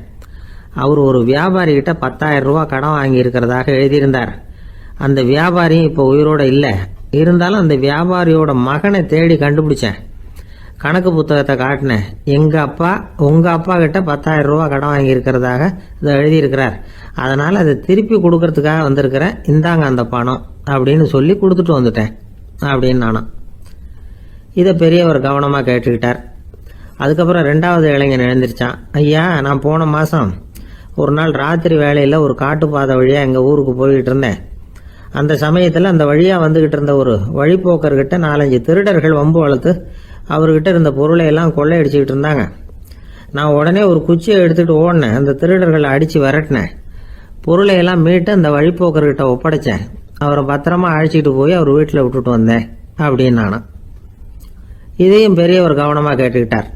அவர் ஒரு வியாபாரிகிட்ட 10,000 ரூபா கடன் வாங்கியிருக்கிறதாக எழுதியிருந்தார். அந்த வியாபாரியும் இப்போ உயிரோடு இல்லை. இருந்தாலும் அந்த வியாபாரியோட மகனை தேடி கண்டுபிடிச்சேன். கணக்கு புத்தகத்தை காட்டினேன். எங்கள் அப்பா உங்கள் அப்பா கிட்ட 10,000 ரூபா கடன் வாங்கியிருக்கிறதாக இதை எழுதியிருக்கிறார். அதனால் அதை திருப்பி கொடுக்கறதுக்காக வந்திருக்கிறேன். இந்தாங்க அந்த பணம் அப்படின்னு சொல்லி கொடுத்துட்டு வந்துட்டேன் அப்படின்னு நானும். இதை பெரியவர் கவனமாக கேட்டுக்கிட்டார். அதுக்கப்புறம் 2வது இளைஞன் எழுந்திரிச்சான். ஐயா, நான் போன மாதம் ஒரு நாள் ராத்திரி வேளையில் ஒரு காட்டுப்பாதை வழியாக எங்கள் ஊருக்கு போய்கிட்டு இருந்தேன். அந்த சமயத்தில் அந்த வழியாக வந்துக்கிட்டு இருந்த ஒரு வழிப்போக்கர்கிட்ட 4-5 திருடர்கள் வம்பு வளர்த்து அவர்கிட்ட இருந்த பொருளை எல்லாம் கொள்ளையடிச்சிக்கிட்டு இருந்தாங்க. நான் உடனே ஒரு குச்சியை எடுத்துகிட்டு ஓடினேன். அந்த திருடர்களை அடித்து விரட்டினேன். பொருளை எல்லாம் மீட்டு அந்த வழிப்போக்கர்கிட்ட ஒப்படைச்சேன். அவரை பத்திரமா அழைச்சிட்டு போய் அவர் வீட்டில் விட்டுட்டு வந்தேன் அப்படின்னு நானும். இதையும் பெரியவர் கவனமாக கேட்டுக்கிட்டார்.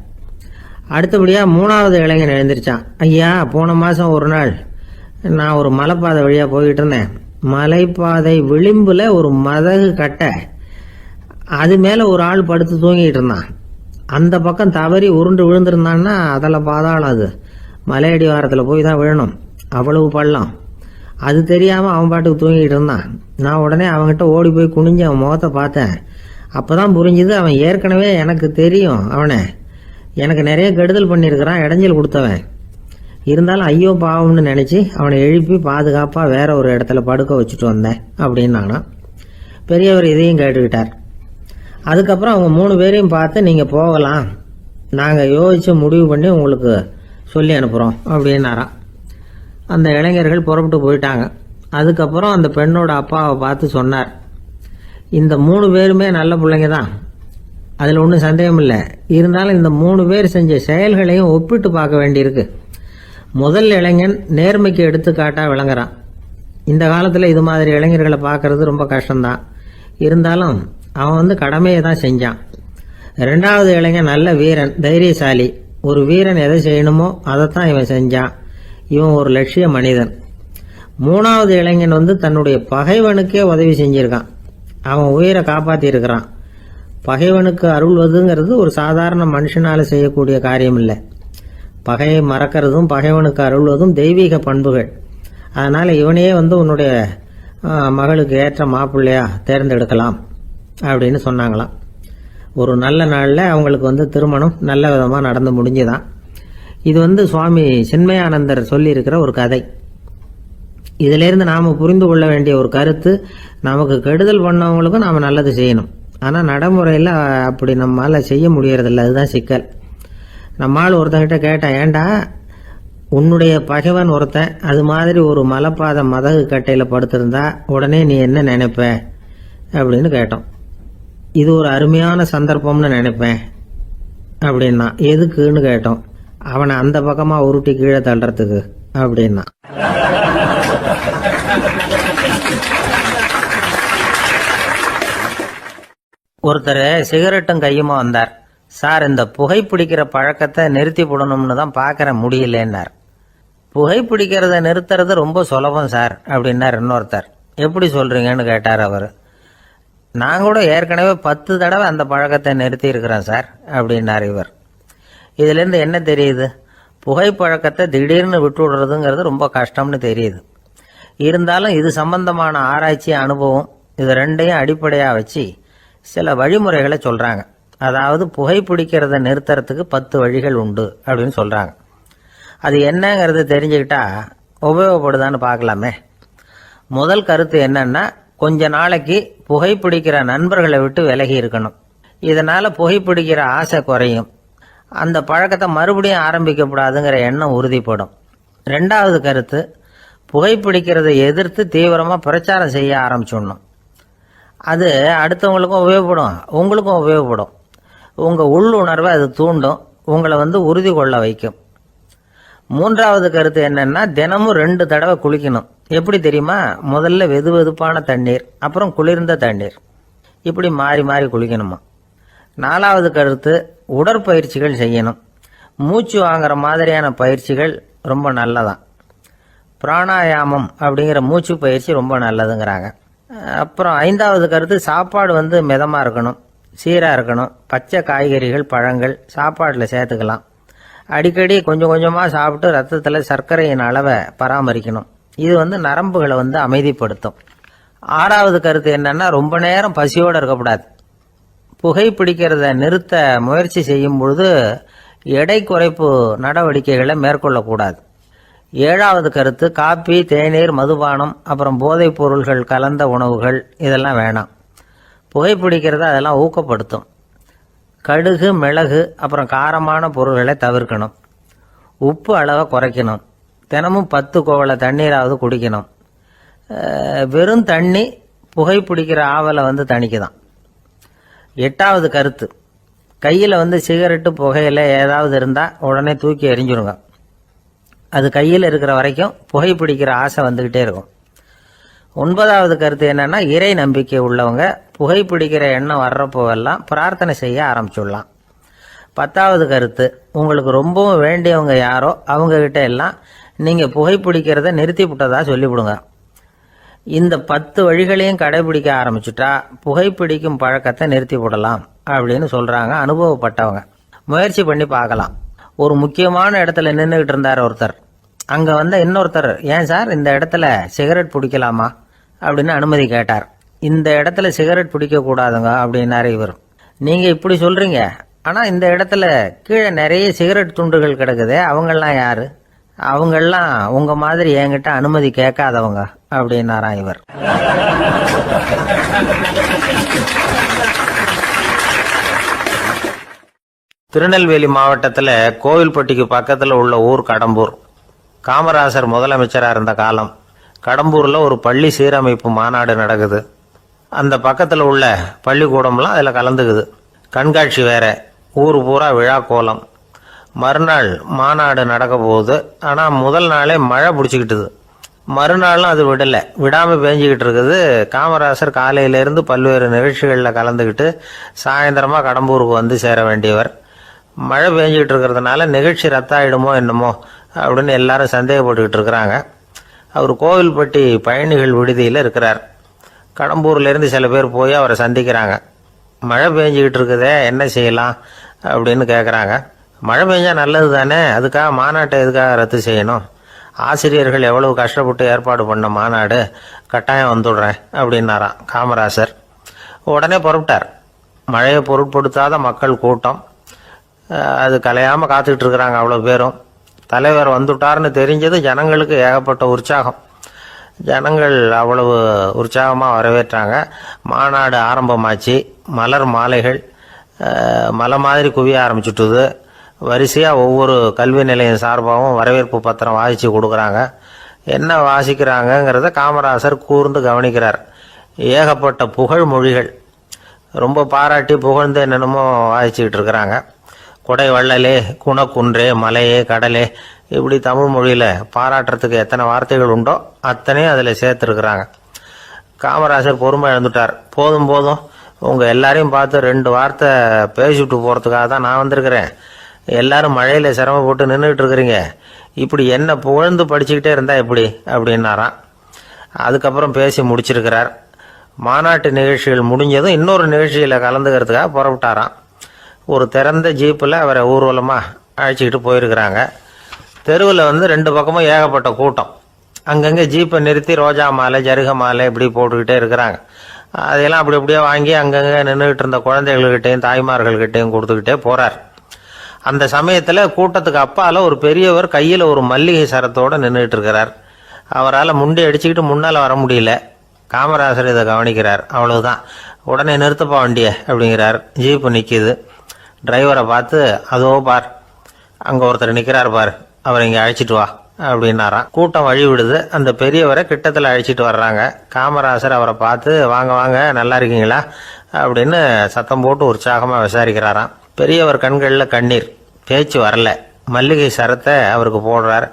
அடுத்தபடியாக 3வது இளைஞன் எழுந்திரிச்சான். ஐயா, போன மாதம் ஒரு நாள் நான் ஒரு மலைப்பாதை வழியாக போய்கிட்டு இருந்தேன். மலைப்பாதை விளிம்பில் ஒரு மதகு கட்டை, அது மேலே ஒரு ஆள் படுத்து தூங்கிட்டு இருந்தான். அந்த பக்கம் தவறி உருண்டு விழுந்திருந்தான்னா அதில் பாதாளம். அது மலையடி வாரத்தில் போய் தான் விழணும். அவ்வளவு பள்ளம். அது தெரியாமல் அவன் பாட்டுக்கு தூங்கிட்டு இருந்தான். நான் உடனே அவன்கிட்ட ஓடி போய் குனிஞ்சு அவன் முகத்தை பார்த்தேன். அப்போ தான் புரிஞ்சுது, அவன் ஏற்கனவே எனக்கு தெரியும். அவனை எனக்கு நிறைய கெடுதல் பண்ணியிருக்கிறான், இடைஞ்சல் கொடுத்தவன். இருந்தாலும் ஐயோ பாவம்னு நினச்சி அவனை எழுப்பி பாதுகாப்பாக வேற ஒரு இடத்துல படுக்க வச்சுட்டு வந்தேன் அப்படின்னு நானும். பெரியவர் இதையும் கேட்டுக்கிட்டார். அதுக்கப்புறம் அவங்க 3 பேரையும் பார்த்து, நீங்கள் போகலாம், நாங்கள் யோசித்து முடிவு பண்ணி உங்களுக்கு சொல்லி அனுப்புகிறோம் அப்படின்னாராம். அந்த இளைஞர்கள் புறப்பட்டு போயிட்டாங்க. அதுக்கப்புறம் அந்த பெண்ணோட அப்பாவை பார்த்து சொன்னார், இந்த 3 பேருமே நல்ல பிள்ளைங்க தான், அதில் ஒன்றும் சந்தேகம் இல்லை. இருந்தாலும் இந்த 3 பேர் செஞ்ச செயல்களையும் ஒப்பிட்டு பார்க்க வேண்டியிருக்கு. முதல் இளைஞன் நேர்மைக்கு எடுத்துக்காட்டாக விளங்குறான். இந்த காலத்தில் இது மாதிரி இளைஞர்களை பார்க்கறது ரொம்ப கஷ்டம்தான். இருந்தாலும் அவன் கடமையை தான் செஞ்சான். 2வது இளைஞன் நல்ல வீரன், தைரியசாலி. ஒரு வீரன் எதை செய்யணுமோ அதைத்தான் இவன் செஞ்சான். இவன் ஒரு லட்சிய மனிதன். 3வது இளைஞன் தன்னுடைய பகைவனுக்கே உதவி செஞ்சிருக்கான். அவன் உயிரை காப்பாற்றி இருக்கிறான். பகைவனுக்கு அருள்வதுங்கிறது ஒரு சாதாரண மனுஷனால் செய்யக்கூடிய காரியம் இல்லை. பகையை மறக்கிறதும் பகைவனுக்கு அருள்வதும் தெய்வீக பண்புகள். அதனால் இவனையே உன்னுடைய மகளுக்கு ஏற்ற மாப்பிள்ளையா தேர்ந்தெடுக்கலாம் அப்படின்னு சொன்னாங்களாம். ஒரு நல்ல நாளில் அவங்களுக்கு திருமணம் நல்ல விதமாக நடந்து முடிஞ்சுதான். இது சுவாமி சின்மயானந்தர் சொல்லியிருக்கிற ஒரு கதை. இதிலேருந்து நாம் புரிந்து கொள்ள வேண்டிய ஒரு கருத்து, நமக்கு கெடுதல் பண்ணவங்களுக்கும் நாம் நல்லது செய்யணும். ஆனால் நடைமுறையில் அப்படி நம்மளால் செய்ய முடியறதில்ல. அதுதான் சிக்கல். நம்மால் ஒருத்தங்கிட்ட கேட்டேன், ஏண்டா உன்னுடைய பகைவன் ஒருத்தன் அது மாதிரி ஒரு மலைப்பாதை மதகு கட்டையில் படுத்திருந்தா உடனே நீ என்ன நினைப்ப அப்படின்னு கேட்டோம். இது ஒரு அருமையான சந்தர்ப்பம்னு நினைப்பேன் அப்படின்னா. எதுக்குன்னு கேட்டோம். அவனை அந்த பக்கமா உருட்டி கீழே தள்ளுறதுக்கு அப்படின்னா. ஒருத்தர் சிகரெட்டும் கையுமா வந்தார். சார், இந்த புகைப்பிடிக்கிற பழக்கத்தை நிறுத்தி போடணும்னு தான் பார்க்கறேன், முடியலன்னார். புகைப்பிடிக்கிறத நிறுத்துறது ரொம்ப சுலபம் சார் அப்படின்னார் இன்னொருத்தர். எப்படி சொல்றீங்கன்னு கேட்டார் அவர். நான் கூட ஏற்கனவே 10 தடவை அந்த பழக்கத்தை நிறுத்தி இருக்கிறேன் சார் அப்படின்னார் இவர். இதுலேருந்து என்ன தெரியுது? புகைப்பழக்கத்தை திடீர்னு விட்டு விடுறதுங்கிறது ரொம்ப கஷ்டம்னு தெரியுது. இருந்தாலும் இது சம்பந்தமான ஆராய்ச்சி, அனுபவம், இது ரெண்டையும் அடிப்படையாக வச்சு சில வழிமுறைகளை சொல்கிறாங்க. அதாவது புகைப்பிடிக்கிறத நிறுத்துறதுக்கு 10 வழிகள் உண்டு அப்படின்னு சொல்கிறாங்க. அது என்னங்கிறது தெரிஞ்சுக்கிட்டா உபயோகப்படுதான்னு பார்க்கலாமே. முதல் கருத்து என்னன்னா, கொஞ்ச நாளைக்கு புகைப்பிடிக்கிற நண்பர்களை விட்டு விலகி இருக்கணும். இதனால் புகைப்பிடிக்கிற ஆசை குறையும். அந்த பழக்கத்தை மறுபடியும் ஆரம்பிக்கப்படாதுங்கிற எண்ணம் உறுதிப்படும். ரெண்டாவது கருத்து, புகைப்பிடிக்கிறதை எதிர்த்து தீவிரமாக பிரச்சாரம் செய்ய ஆரம்பிச்சிடணும். அது அடுத்தவங்களுக்கும் உபயோகப்படும், உங்களுக்கும் உபயோகப்படும். உங்கள் உள்ளுணர்வை அது தூண்டும், உங்களை உறுதி கொள்ள வைக்கும். மூன்றாவது கருத்து என்னன்னா, தினமும் 2 தடவை குளிக்கணும். எப்படி தெரியுமா? முதல்ல வெது வெதுப்பான தண்ணீர், அப்புறம் குளிர்ந்த தண்ணீர், இப்படி மாறி மாறி குளிக்கணுமா. நாலாவது கருத்து, உடற்பயிற்சிகள் செய்யணும். மூச்சு வாங்குற மாதிரியான பயிற்சிகள் ரொம்ப நல்லதான். பிராணாயாமம் அப்படிங்கிற மூச்சு பயிற்சி ரொம்ப நல்லதுங்கிறாங்க. அப்புறம் 5வது கருத்து, சாப்பாடு மிதமாக இருக்கணும், சீராக இருக்கணும். பச்சை காய்கறிகள், பழங்கள் சாப்பாட்டில் சேர்த்துக்கலாம். அடிக்கடி கொஞ்சம் கொஞ்சமாக சாப்பிட்டு ரத்தத்தில் சர்க்கரையின் அளவை பராமரிக்கணும். இது நரம்புகளை அமைதிப்படுத்தும். 6வது கருத்து என்னன்னா, ரொம்ப நேரம் பசியோடு இருக்கக்கூடாது. புகைப்பிடிக்கிறத நிறுத்த முயற்சி செய்யும் பொழுது எடை குறைப்பு நடவடிக்கைகளை மேற்கொள்ளக்கூடாது. 7வது கருத்து, காப்பி, தேநீர், மதுபானம், அப்புறம் போதைப் பொருள்கள் கலந்த உணவுகள் இதெல்லாம் வேணாம். புகைப்பிடிக்கிறத அதெல்லாம் ஊக்கப்படுத்தும். கடுகு, மிளகு, அப்புறம் காரமான பொருள்களை தவிர்க்கணும். உப்பு அளவை குறைக்கணும். தினமும் 10 குவளை தண்ணீராவது குடிக்கணும். வெறும் தண்ணி புகைப்பிடிக்கிற ஆவலை தணிக்குதான். 8வது கருத்து, கையில் சிகரெட்டு, புகையில ஏதாவது இருந்தால் உடனே தூக்கி எறிஞ்சிருங்க. அது கையில் இருக்கிற வரைக்கும் புகைப்பிடிக்கிற ஆசை வந்துக்கிட்டே இருக்கும். 9வது கருத்து என்னன்னா, இறை நம்பிக்கை உள்ளவங்க புகைப்பிடிக்கிற எண்ணம் வர்றப்போவெல்லாம் பிரார்த்தனை செய்ய ஆரம்பிச்சுடலாம். 10வது கருத்து, உங்களுக்கு ரொம்பவும் வேண்டியவங்க யாரோ அவங்ககிட்ட எல்லாம் நீங்கள் புகைப்பிடிக்கிறத நிறுத்தி விட்டதா சொல்லிவிடுங்க. இந்த 10 வழிகளையும் கடைபிடிக்க ஆரம்பிச்சுட்டா புகைப்பிடிக்கும் பழக்கத்தை நிறுத்தி விடலாம் அப்படின்னு சொல்கிறாங்க அனுபவப்பட்டவங்க. முயற்சி பண்ணி பார்க்கலாம். ஒரு முக்கியமான இடத்துல நின்றுக்கிட்டு இருந்தார் ஒருத்தர். அங்கே இன்னொருத்தர், ஏன் சார் இந்த இடத்துல சிகரெட் பிடிக்கலாமா அப்படின்னு அனுமதி கேட்டார். இந்த இடத்துல சிகரெட் பிடிக்கக்கூடாதுங்க அப்படின்னாரு இவர். நீங்கள் இப்படி சொல்கிறீங்க, ஆனால் இந்த இடத்துல கீழே நிறைய சிகரெட் துண்டுகள் கிடக்குதே, அவங்கெல்லாம் யாரு? அவங்கெல்லாம் உங்கள் மாதிரி என்கிட்ட அனுமதி கேட்காதவங்க அப்படின்னாராம் இவர். திருநெல்வேலி மாவட்டத்தில் கோவில்பட்டிக்கு பக்கத்தில் உள்ள ஊர் கடம்பூர். காமராசர் முதலமைச்சராக இருந்த காலம். கடம்பூரில் ஒரு பள்ளி சீரமைப்பு மாநாடு நடக்குது. அந்த பக்கத்தில் உள்ள பள்ளிக்கூடம்லாம் அதில் கலந்துக்குது. கண்காட்சி வேற, ஊர் பூரா விழா கோலம். மறுநாள் மாநாடு நடக்க போகுது. ஆனால் முதல் நாளே மழை பிடிச்சிக்கிட்டுது. மறுநாளும் அது விடாமல் பேஞ்சிக்கிட்டு இருக்குது. காமராசர் காலையிலேருந்து பல்வேறு நிகழ்ச்சிகளில் கலந்துக்கிட்டு சாயந்தரமாக கடம்பூருக்கு சேர வேண்டியவர். மழை பேஞ்சிக்கிட்டு இருக்கிறதுனால நிகழ்ச்சி ரத்தாயிடுமோ என்னமோ அப்படின்னு எல்லாரும் சந்தேகப்பட்டுக்கிட்டு இருக்கிறாங்க. அவர் கோவில்பட்டி பயணிகள் விடுதியில் இருக்கிறார். கடம்பூர்லேருந்து சில பேர் போய் அவரை சந்திக்கிறாங்க. மழை பெஞ்சிக்கிட்டு இருக்குதே, என்ன செய்யலாம் அப்படின்னு கேட்குறாங்க. மழை பெஞ்சால் நல்லது தானே, அதுக்காக மாநாட்டை எதுக்காக ரத்து செய்யணும்? ஆசிரியர்கள் எவ்வளவு கஷ்டப்பட்டு ஏற்பாடு பண்ண மாநாடு, கட்டாயம் வந்துடுறேன் அப்படின்னாராம் காமராசர். உடனே புறப்பட்டார். மழையை பொருட்படுத்தாத மக்கள் கூட்டம். அது கலையாமல் காத்துக்கிட்டு இருக்கிறாங்க அவ்வளோ பேரும். தலைவர் வந்துட்டார்னு தெரிஞ்சது ஜனங்களுக்கு ஏகப்பட்ட உற்சாகம். ஜனங்கள் அவ்வளவு உற்சாகமாக வரவேற்றாங்க. மாநாடு ஆரம்பமாச்சு. மலர் மாலைகள் மலை மாதிரி குவிய ஆரம்பிச்சுட்டுது. வரிசையாக ஒவ்வொரு கல்வி நிலையம் சார்பாகவும் வரவேற்பு பத்திரம் வாசித்து கொடுக்குறாங்க. என்ன வாசிக்கிறாங்கங்கிறத காமராசர் கூர்ந்து கவனிக்கிறார். ஏகப்பட்ட புகழ் மொழிகள், ரொம்ப பாராட்டி புகழ்ந்து என்னென்னமோ வாய்ச்சிக்கிட்டு இருக்கிறாங்க. கொடை வள்ளலே, குணக்குன்றே, மலையே, கடலே, இப்படி தமிழ் மொழியில் பாராட்டுறதுக்கு எத்தனை வார்த்தைகள் உண்டோ அத்தனையும் அதில் சேர்த்துருக்குறாங்க. காமராஜர் பொறுமை இழந்துட்டார். போதும் போதும், உங்கள் எல்லாரையும் பார்த்து 2 வார்த்தை பேசிவிட்டு போகிறதுக்காக தான் நான் வந்திருக்கிறேன். எல்லாரும் மழையில் சிரமப்பட்டு நின்றுக்கிட்டு இருக்கிறீங்க, இப்படி என்ன புகழ்ந்து படிச்சுக்கிட்டே இருந்தால் எப்படி அப்படின்னாராம். அதுக்கப்புறம் பேசி முடிச்சிருக்கிறார். மாநாட்டு நிகழ்ச்சிகள் முடிஞ்சதும் இன்னொரு நிகழ்ச்சியில் கலந்துக்கிறதுக்காக புறப்பட்டாராம். ஒரு திறந்த ஜீப்பில் அவரை ஊர்வலமாக அழைச்சிக்கிட்டு போயிருக்கிறாங்க. தெருவில் 2 பக்கமும் ஏகப்பட்ட கூட்டம். அங்கங்கே ஜீப்பை நிறுத்தி ரோஜா மாலை, ஜருக மாலை இப்படி போட்டுக்கிட்டே இருக்கிறாங்க. அதையெல்லாம் அப்படி அப்படியே வாங்கி அங்கங்கே நின்றுக்கிட்டு இருந்த குழந்தைகள்கிட்டையும் தாய்மார்கள்கிட்டையும் கொடுத்துக்கிட்டே போகிறார். அந்த சமயத்தில் கூட்டத்துக்கு அப்பால் ஒரு பெரியவர் கையில் ஒரு மல்லிகை சரத்தோடு நின்றுட்டு இருக்கிறார். அவரால் முண்டி அடிச்சுக்கிட்டு முன்னால் வர முடியல. காமராஜர் இதை கவனிக்கிறார். அவ்வளவுதான், உடனே நிறுத்தப்பா வண்டியை அப்படிங்கிறார். ஜீப்பு நிற்கிது. டிரைவரை பார்த்து, அதோ பார், அங்கே ஒருத்தர் நிற்கிறார் பார், அவரை இங்கே அழைச்சிட்டு வா அப்படின்னாராம். கூட்டம் வழி விடுது. அந்த பெரியவரை கிட்டத்தில் அழைச்சிட்டு வர்றாங்க. காமராஜர் அவரை பார்த்து, வாங்க வாங்க, நல்லா இருக்கீங்களா அப்படின்னு சத்தம் போட்டு உற்சாகமாக விசாரிக்கிறாராம். பெரியவர் கண்களில் கண்ணீர், பேச்சு வரல. மல்லிகை சரத்தை அவருக்கு போடுறார்.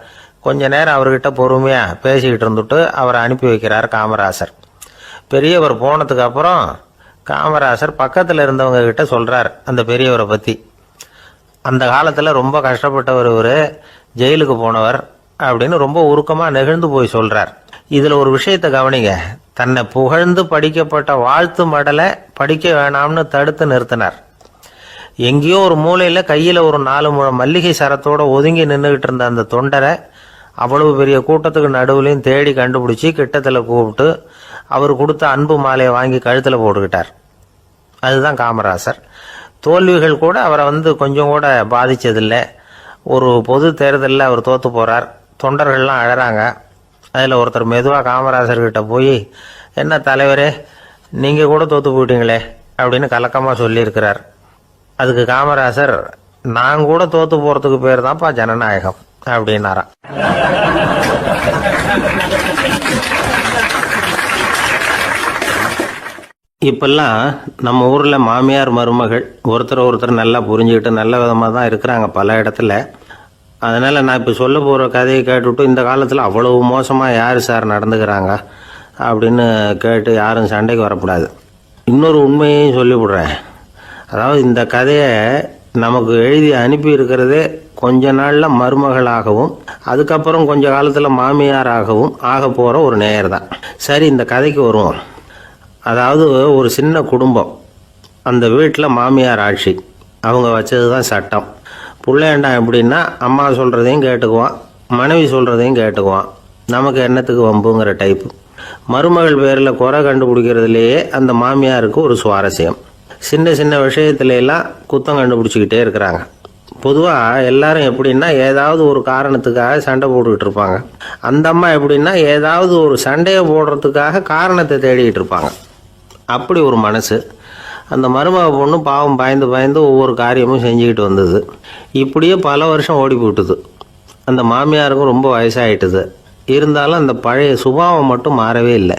கொஞ்ச நேரம் அவர்கிட்ட பொறுமையாக பேசிக்கிட்டு இருந்துட்டு அவரை அனுப்பி வைக்கிறார் காமராஜர். பெரியவர் போனதுக்கு அப்புறம் காமராஜர் பக்கத்தில் இருந்தவங்க கிட்ட சொல்கிறார் அந்த பெரியவரை பற்றி. அந்த காலத்தில் ரொம்ப கஷ்டப்பட்டவர் இவர், ஜெயிலுக்கு போனவர் அப்படின்னு ரொம்ப உருக்கமாக நெகிழ்ந்து போய் சொல்கிறார். இதில் ஒரு விஷயத்தை கவனிங்க. தன்னை புகழ்ந்து படிக்கப்பட்ட வாழ்த்து மடலை படிக்க வேணாம்னு தடுத்து நிறுத்தினார். எங்கேயோ ஒரு மூலையில் கையில் ஒரு 4 முழம் மல்லிகை சரத்தோடு ஒதுங்கி நின்றுக்கிட்டு இருந்த அந்த தொண்டரை அவ்வளவு பெரிய கூட்டத்துக்கு நடுவுலையும் தேடி கண்டுபிடிச்சி கிட்டத்தில் கூப்பிட்டு அவர் கொடுத்த அன்பு மாலையை வாங்கி கழுத்தில் போட்டுக்கிட்டார். அதுதான் காமராஜர். தோல்விகள் கூட அவரை கொஞ்சம் கூட பாதித்ததில்லை. ஒரு பொது தேர்தலில் அவர் தோற்று போகிறார். தொண்டர்கள்லாம் அழறாங்க. அதில் ஒருத்தர் மெதுவாக காமராஜர்கிட்ட போய், என்ன தலைவரே, நீங்கள் கூட தோற்று போயிட்டீங்களே அப்படின்னு கலக்கமாக சொல்லியிருக்கிறார். அதுக்கு காமராஜர், நான் கூட தோற்று போகிறதுக்கு பேர் தான்ப்பா ஜனநாயகம் அப்படின்னாராம். இப்பெல்லாம் நம்ம ஊரில் மாமியார் மருமகள் ஒருத்தர் நல்லா புரிஞ்சுக்கிட்டு நல்ல விதமாக தான் இருக்கிறாங்க பல இடத்துல. அதனால் நான் இப்போ சொல்ல போகிற கதையை கேட்டுவிட்டு இந்த காலத்தில் அவ்வளவு மோசமாக யார் சார் நடந்துக்கிறாங்க அப்படின்னு கேட்டு யாரும் சண்டைக்கு வரக்கூடாது. இன்னொரு உண்மையையும் சொல்லிவிடுறேன். அதாவது இந்த கதையை நமக்கு எழுதி அனுப்பி இருக்கிறதே கொஞ்ச நாளில் மருமகளாகவும் அதுக்கப்புறம் கொஞ்ச காலத்தில் மாமியாராகவும் ஆக போகிற ஒரு நேயர் தான். சரி, இந்த கதைக்கு வருவோம். அதாவது ஒரு சின்ன குடும்பம், அந்த வீட்டில் மாமியார் ஆட்சி, அவங்க வச்சது தான் சட்டம். பிள்ளையாண்டான் எப்படின்னா அம்மா சொல்கிறதையும் கேட்டுக்குவான், மனைவி சொல்கிறதையும் கேட்டுக்குவான், நமக்கு என்னத்துக்கு வம்புங்கிற டைப்பு. மருமகள் பேரில் குறை கண்டுபிடிக்கிறதுலேயே அந்த மாமியாருக்கு ஒரு சுவாரஸ்யம். சின்ன சின்ன விஷயத்துலாம் குத்தம் கண்டுபிடிச்சிக்கிட்டே இருக்கிறாங்க. பொதுவாக எல்லாரும் எப்படின்னா ஏதாவது ஒரு காரணத்துக்காக சண்டை போட்டுக்கிட்டு இருப்பாங்க. அந்த அம்மா எப்படின்னா ஏதாவது ஒரு சண்டையை போடுறதுக்காக காரணத்தை தேடிக்கிட்டு இருப்பாங்க. அப்படி ஒரு மனசு. அந்த மருமக பொண்ணு பாவம் பயந்து பயந்து ஒவ்வொரு காரியமும் செஞ்சுக்கிட்டு வந்தது. இப்படியே பல வருஷம் ஓடி போட்டுது. அந்த மாமியாருக்கும் ரொம்ப வயசாகிட்டுது. இருந்தாலும் அந்த பழைய சுபாவம் மட்டும் மாறவே இல்லை.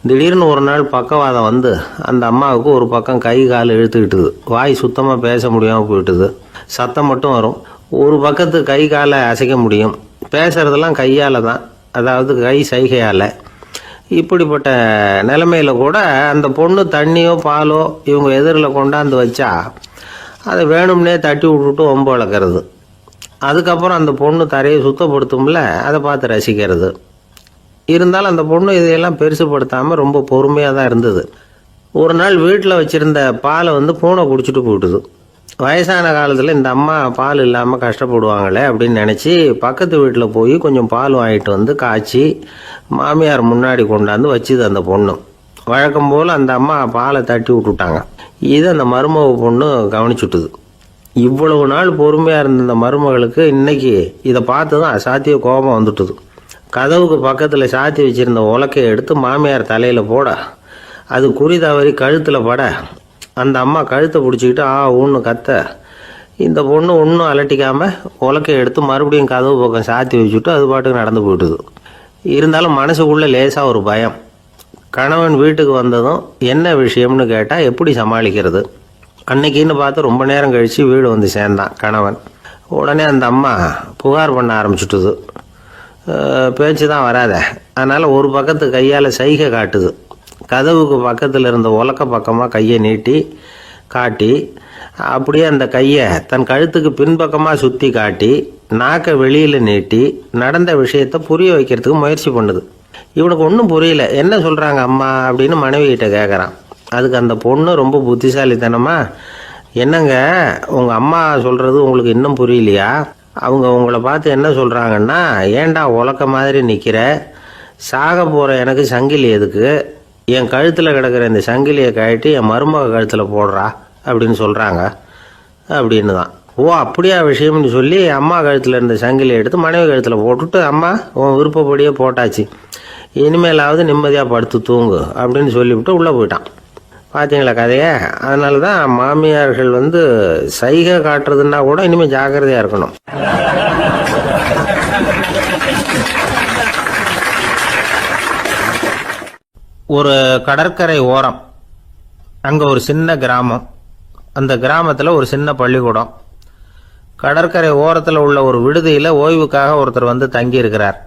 திடீர்னு ஒரு நாள் பக்கவாதம் வந்து அந்த அம்மாவுக்கு ஒரு பக்கம் கை கால் இழுத்துக்கிட்டுது. வாய் சுத்தமாக பேச முடியாமல் போயிட்டுது. சத்தம் மட்டும் வரும். ஒரு பக்கத்து கை காலை அசைக்க முடியும். பேசுறதெல்லாம் கையால் தான், அதாவது கை சைகையால். இப்படிப்பட்ட நிலைமையில கூட அந்த பொண்ணு தண்ணியோ பாலோ இவங்க எதிரில் கொண்டாந்து வச்சா அதை வேணும்னே தட்டி விட்டுட்டு ஒம்பு வளர்க்குறது. அதுக்கப்புறம் அந்த பொண்ணு தரையை சுத்தப்படுத்தும்ல, அதை பார்த்து ரசிக்கிறது. இருந்தாலும் அந்த பொண்ணு இதையெல்லாம் பெருசுப்படுத்தாமல் ரொம்ப பொறுமையாக தான் இருந்தது. ஒரு நாள் வீட்டில் வச்சுருந்த பாலை பூனை குடிச்சிட்டு போயிட்டுது. வயசான காலத்தில் இந்த அம்மா பால் இல்லாமல் கஷ்டப்படுவாங்களே அப்படின்னு நினச்சி பக்கத்து வீட்டில் போய் கொஞ்சம் பால் வாங்கிட்டு வந்து காய்ச்சி மாமியார் முன்னாடி கொண்டாந்து வச்சுது அந்த பொண்ணு. வழக்கம் போல் அந்த அம்மா பாலை தட்டி விட்டுட்டாங்க. இதை அந்த மருமக பொண்ணு கவனிச்சுட்டுது. இவ்வளவு நாள் பொறுமையாக இருந்த அந்த மருமகளுக்கு இன்னைக்கு இதை பார்த்து தான் அசாத்திய கோபம் வந்துட்டுது. கதவுக்கு பக்கத்தில் சாத்தி வச்சுருந்த உலக்கையை எடுத்து மாமியார் தலையில் போட, அது குறி தவறி கழுத்தில் பட, அந்த அம்மா கழுத்தை பிடிச்சிக்கிட்டு ஊன்னு கத்த, இந்த பொண்ணு ஒன்றும் அலட்டிக்காமல் உலக்கையை எடுத்து மறுபடியும் கதவு பக்கம் சாத்தி வச்சுட்டு அது பாட்டுக்கு நடந்து போயிட்டுது. இருந்தாலும் மனசுக்குள்ளே லேசாக ஒரு பயம். கணவன் வீட்டுக்கு வந்ததும் என்ன விஷயம்னு கேட்டால் எப்படி சமாளிக்கிறது. அன்னைக்குன்னு பார்த்து ரொம்ப நேரம் கழித்து வீடு வந்து சேர்ந்தான் கணவன். உடனே அந்த அம்மா புகார் பண்ண ஆரம்பிச்சுட்டுது. பேச்சு தான் வராத, அதனால் ஒரு பக்கத்து கையால் சைகை காட்டுது. கதவுக்கு பக்கத்தில் இருந்த உலக்க பக்கமாக கையை நீட்டி காட்டி அப்படியே அந்த கையை தன் கழுத்துக்கு பின்பக்கமாக சுற்றி காட்டி நாக்கை வெளியில் நீட்டி நடந்த விஷயத்தை புரிய வைக்கிறதுக்கு முயற்சி பண்ணுது. இவனுக்கு ஒன்றும் புரியல, என்ன சொல்கிறாங்க அம்மா அப்படின்னு மனைவிகிட்ட கேட்குறான். அதுக்கு அந்த பொண்ணு ரொம்ப புத்திசாலித்தனமா, என்னங்க உங்கள் அம்மா சொல்கிறது உங்களுக்கு இன்னும் புரியலையா? அவங்க உங்களை பார்த்து என்ன சொல்கிறாங்கன்னா, ஏன்டா உலக்க மாதிரி நிற்கிற, சாக போகிற எனக்கு சங்கிலி எதுக்கு, என் கழுத்தில் கிடக்கிற இந்த சங்கிலியை கழட்டி என் மருமக கழுத்தில் போடுறா அப்படின்னு சொல்கிறாங்க அப்படின்னு தான். ஓ அப்படியா விஷயம்னு சொல்லி அம்மா கழுத்தில் இருந்த சங்கிலியை எடுத்து மனைவி கழுத்தில் போட்டுட்டு, அம்மா உன் விருப்பப்படியே போட்டாச்சு, இனிமேலாவது நிம்மதியாக படுத்து தூங்கு அப்படின்னு சொல்லிவிட்டு உள்ளே போயிட்டான். பார்த்தீங்களா கதையை? அதனால தான் மாமியார்கள் சைகை காட்டுறதுன்னா கூட இனிமேல் ஜாக்கிரதையாக இருக்கணும். ஒரு கடற்கரை ஓரம், அங்கே ஒரு சின்ன கிராமம். அந்த கிராமத்தில் ஒரு சின்ன பள்ளிக்கூடம். கடற்கரை ஓரத்தில் உள்ள ஒரு விடுதியில் ஓய்வுக்காக ஒருத்தர் தங்கி இருக்கிறார்.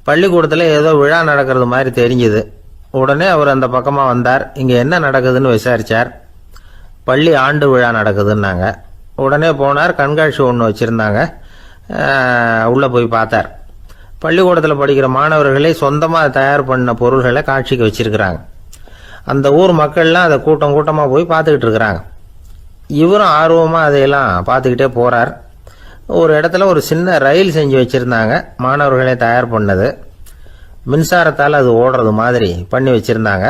பள்ளிக்கூடத்தில் ஏதோ விழா நடக்கிறது மாதிரி தெரிஞ்சுது. உடனே அவர் அந்த பக்கமாக வந்தார். இங்கே என்ன நடக்குதுன்னு விசாரித்தார். பள்ளி ஆண்டு விழா நடக்குதுன்னாங்க. உடனே போனார். கண்காட்சி ஒன்று வச்சுருந்தாங்க. உள்ளே போய் பார்த்தார். பள்ளிக்கூடத்தில் படிக்கிற மாணவர்களே சொந்தமாக தயார் பண்ண பொருள்களை காட்சிக்கு வச்சுருக்கிறாங்க. அந்த ஊர் மக்கள்லாம் அதை கூட்டம் கூட்டமாக போய் பார்த்துக்கிட்டு இருக்கிறாங்க. இவரும் ஆர்வமாக அதையெல்லாம் பார்த்துக்கிட்டே போகிறார். ஒரு இடத்துல ஒரு சின்ன ரயில் செஞ்சு வச்சுருந்தாங்க, மாணவர்களே தயார் பண்ணது. மின்சாரத்தால் அது ஓடுறது மாதிரி பண்ணி வச்சுருந்தாங்க.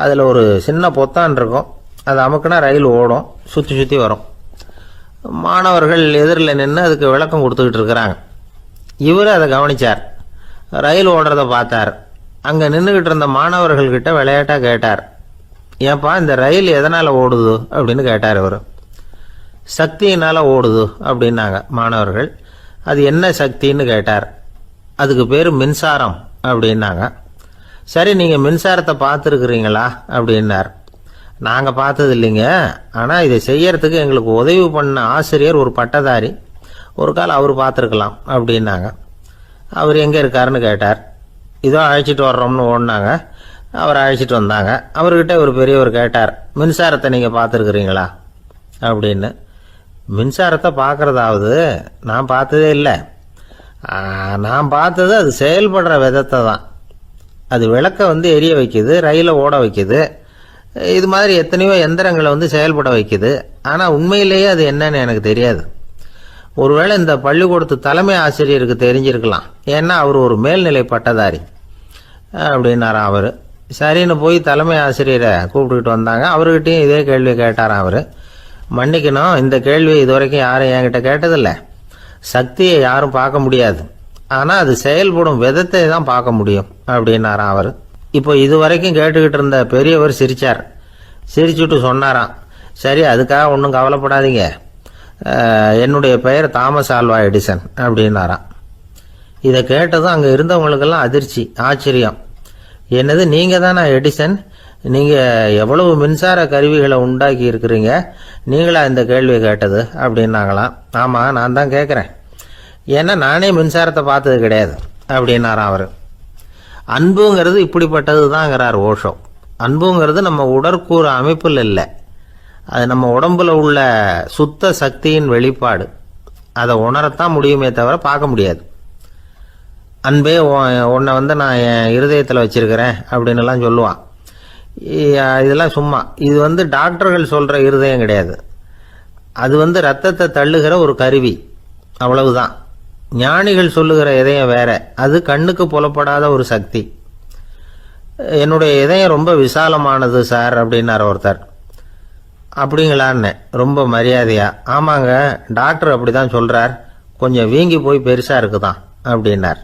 அதில் ஒரு சின்ன பொத்தான் இருக்கும், அது அமுக்குனா ரயில் ஓடும், சுற்றி சுற்றி வரும். மாணவர்கள் எதிரில் நின்று அதுக்கு விளக்கம் கொடுத்துக்கிட்டு இருக்கிறாங்க. இவர் அதை கவனித்தார். ரயில் ஓடுறத பார்த்தார். அங்கே நின்றுக்கிட்டு இருந்த மாணவர்கள்கிட்ட விளையாட்டாக கேட்டார், ஏப்பா இந்த ரயில் எதனால் ஓடுது அப்படின்னு கேட்டார். இவர் சக்தியினால் ஓடுது அப்படின்னாங்க மாணவர்கள். அது என்ன சக்தின்னு கேட்டார். அதுக்கு பேர் மின்சாரம் அப்படின்னாங்க. சரி, நீங்கள் மின்சாரத்தை பார்த்துருக்குறீங்களா அப்படின்னார். நாங்கள் பார்த்தது இல்லைங்க, ஆனால் இதை செய்யறதுக்கு எங்களுக்கு உதவி பண்ண ஆசிரியர் ஒரு பட்டதாரி, ஒரு கால் அவர் பார்த்துருக்கலாம் அப்படின்னாங்க. அவர் எங்கே இருக்காருன்னு கேட்டார். இதோ அழைச்சிட்டு வர்றோம்னு ஓடினாங்க. அவர் அழைச்சிட்டு வந்தாங்க. அவர்கிட்ட ஒரு பெரியவர் கேட்டார், மின்சாரத்தை நீங்கள் பார்த்துருக்குறீங்களா அப்படின்னு. மின்சாரத்தை பார்க்குறதாவது நான் பார்த்ததே இல்லை. நான் பார்த்தது அது செயல்படுற விதத்தை தான். அது விளக்க எரிய வைக்குது, ரயிலை ஓட வைக்குது, இது மாதிரி எத்தனையோ எந்திரங்களை செயல்பட வைக்குது. ஆனால் உண்மையிலேயே அது என்னன்னு எனக்கு தெரியாது. ஒருவேளை இந்த பள்ளிக்கூடத்து தலைமை ஆசிரியருக்கு தெரிஞ்சிருக்கலாம், ஏன்னா அவர் ஒரு மேல்நிலை பட்டதாரி அப்படின்னாராம் அவர். சரின்னு போய் தலைமை ஆசிரியரை கூப்பிட்டுக்கிட்டு வந்தாங்க. அவர்கிட்டையும் இதே கேள்வியை கேட்டாராம் அவர். மன்னிக்கணும், இந்த கேள்வியை இதுவரைக்கும் யாரும் என்கிட்ட கேட்டதில்லை. சக்தியை யாரும் பார்க்க முடியாது, ஆனால் அது செயல்படும் விதத்தை தான் பார்க்க முடியும் அப்படின்னாராம் அவர். இப்போ இதுவரைக்கும் கேட்டுக்கிட்டு இருந்த பெரியவர் சிரிச்சார். சிரிச்சுட்டு சொன்னாராம், சரி அதுக்காக ஒன்றும் கவலைப்படாதீங்க, என்னுடைய பெயர் தாமஸ் ஆல்வா எடிசன் அப்படின்னாராம். இதை கேட்டதும் அங்கே இருந்தவங்களுக்கெல்லாம் அதிர்ச்சி, ஆச்சரியம். என்னது, நீங்கள் தானே எடிசன்? நீங்கள் எவ்வளவு மின்சார கருவிகளை உண்டாக்கி இருக்கிறீங்க, நீங்களா இந்த கேள்வியை கேட்டது அப்படின்னாங்களாம். ஆமாம், நான் தான் கேட்குறேன், ஏன்னா நானே மின்சாரத்தை பார்த்தது கிடையாது அப்படின்னாராம் அவர். அன்புங்கிறது இப்படிப்பட்டது தாங்கிறார் ஓஷோ. அன்புங்கிறது நம்ம உடற்கூறு அமைப்பில் இல்லை, அது நம்ம உடம்புல உள்ள சுத்த சக்தியின் வெளிப்பாடு. அதை உணரத்தான் முடியுமே தவிர பார்க்க முடியாது. அன்பே உன்னை நான் என் இருதயத்தில் வச்சிருக்கிறேன் அப்படின்னுலாம் சொல்லுவான். இதெல்லாம் சும்மா. இது டாக்டர்கள் சொல்கிற இருதயம் கிடையாது. அது ரத்தத்தை தள்ளுகிற ஒரு கருவி, அவ்வளவுதான். ஞானிகள் சொல்லுகிற இதயம் வேற, அது கண்ணுக்கு புலப்படாத ஒரு சக்தி. என்னுடைய இதயம் ரொம்ப விசாலமானது சார் அப்படின்னார் ஒருத்தர். அப்படிங்களான்னு ரொம்ப மரியாதையா, ஆமாங்க டாக்டர் அப்படிதான் சொல்றார், கொஞ்சம் வீங்கி போய் பெருசா இருக்குதான் அப்படின்னார்.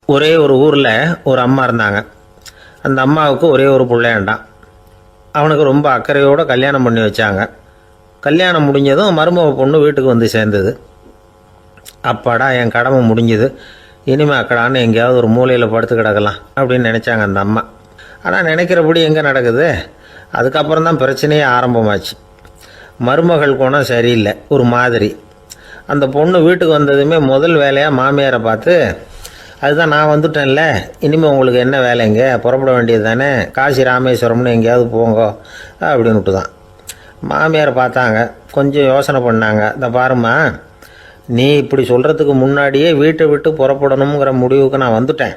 ஒரே ஒரு ஊரில் ஒரு அம்மா இருந்தாங்க. அந்த அம்மாவுக்கு ஒரே ஒரு பிள்ளையாண்டான். அவனுக்கு ரொம்ப அக்கறையோடு கல்யாணம் பண்ணி வச்சாங்க. கல்யாணம் முடிஞ்சதும் மருமக பொண்ணு வீட்டுக்கு வந்து சேர்ந்தது. அப்பாடா என் கடமை முடிஞ்சுது, இனிமே அக்கடான்னு எங்கேயாவது ஒரு மூலையில் படுத்து கிடக்கலாம் அப்படின்னு நினச்சாங்க அந்த அம்மா. ஆனால் நினைக்கிறபடி எங்கே நடக்குது? அதுக்கப்புறம் தான் பிரச்சனையே ஆரம்பமாச்சு. மருமகள் குணம் சரியில்லை, ஒரு மாதிரி. அந்த பொண்ணு வீட்டுக்கு வந்ததுமே முதல் வேலையாக மாமியாரை பார்த்து, அதுதான் நான் வந்துட்டேன்ல, இனிமேல் உங்களுக்கு என்ன வேலைங்க, புறப்பட வேண்டியது தானே, காசி ராமேஸ்வரம்னு எங்கேயாவது போங்க அப்படின்னுட்டு தான். மாமியார் பார்த்தாங்க, கொஞ்சம் யோசனை பண்ணாங்க. இந்த பாருமா, நீ இப்படி சொல்கிறதுக்கு முன்னாடியே வீட்டை விட்டு புறப்படணுங்கிற முடிவுக்கு நான் வந்துட்டேன்.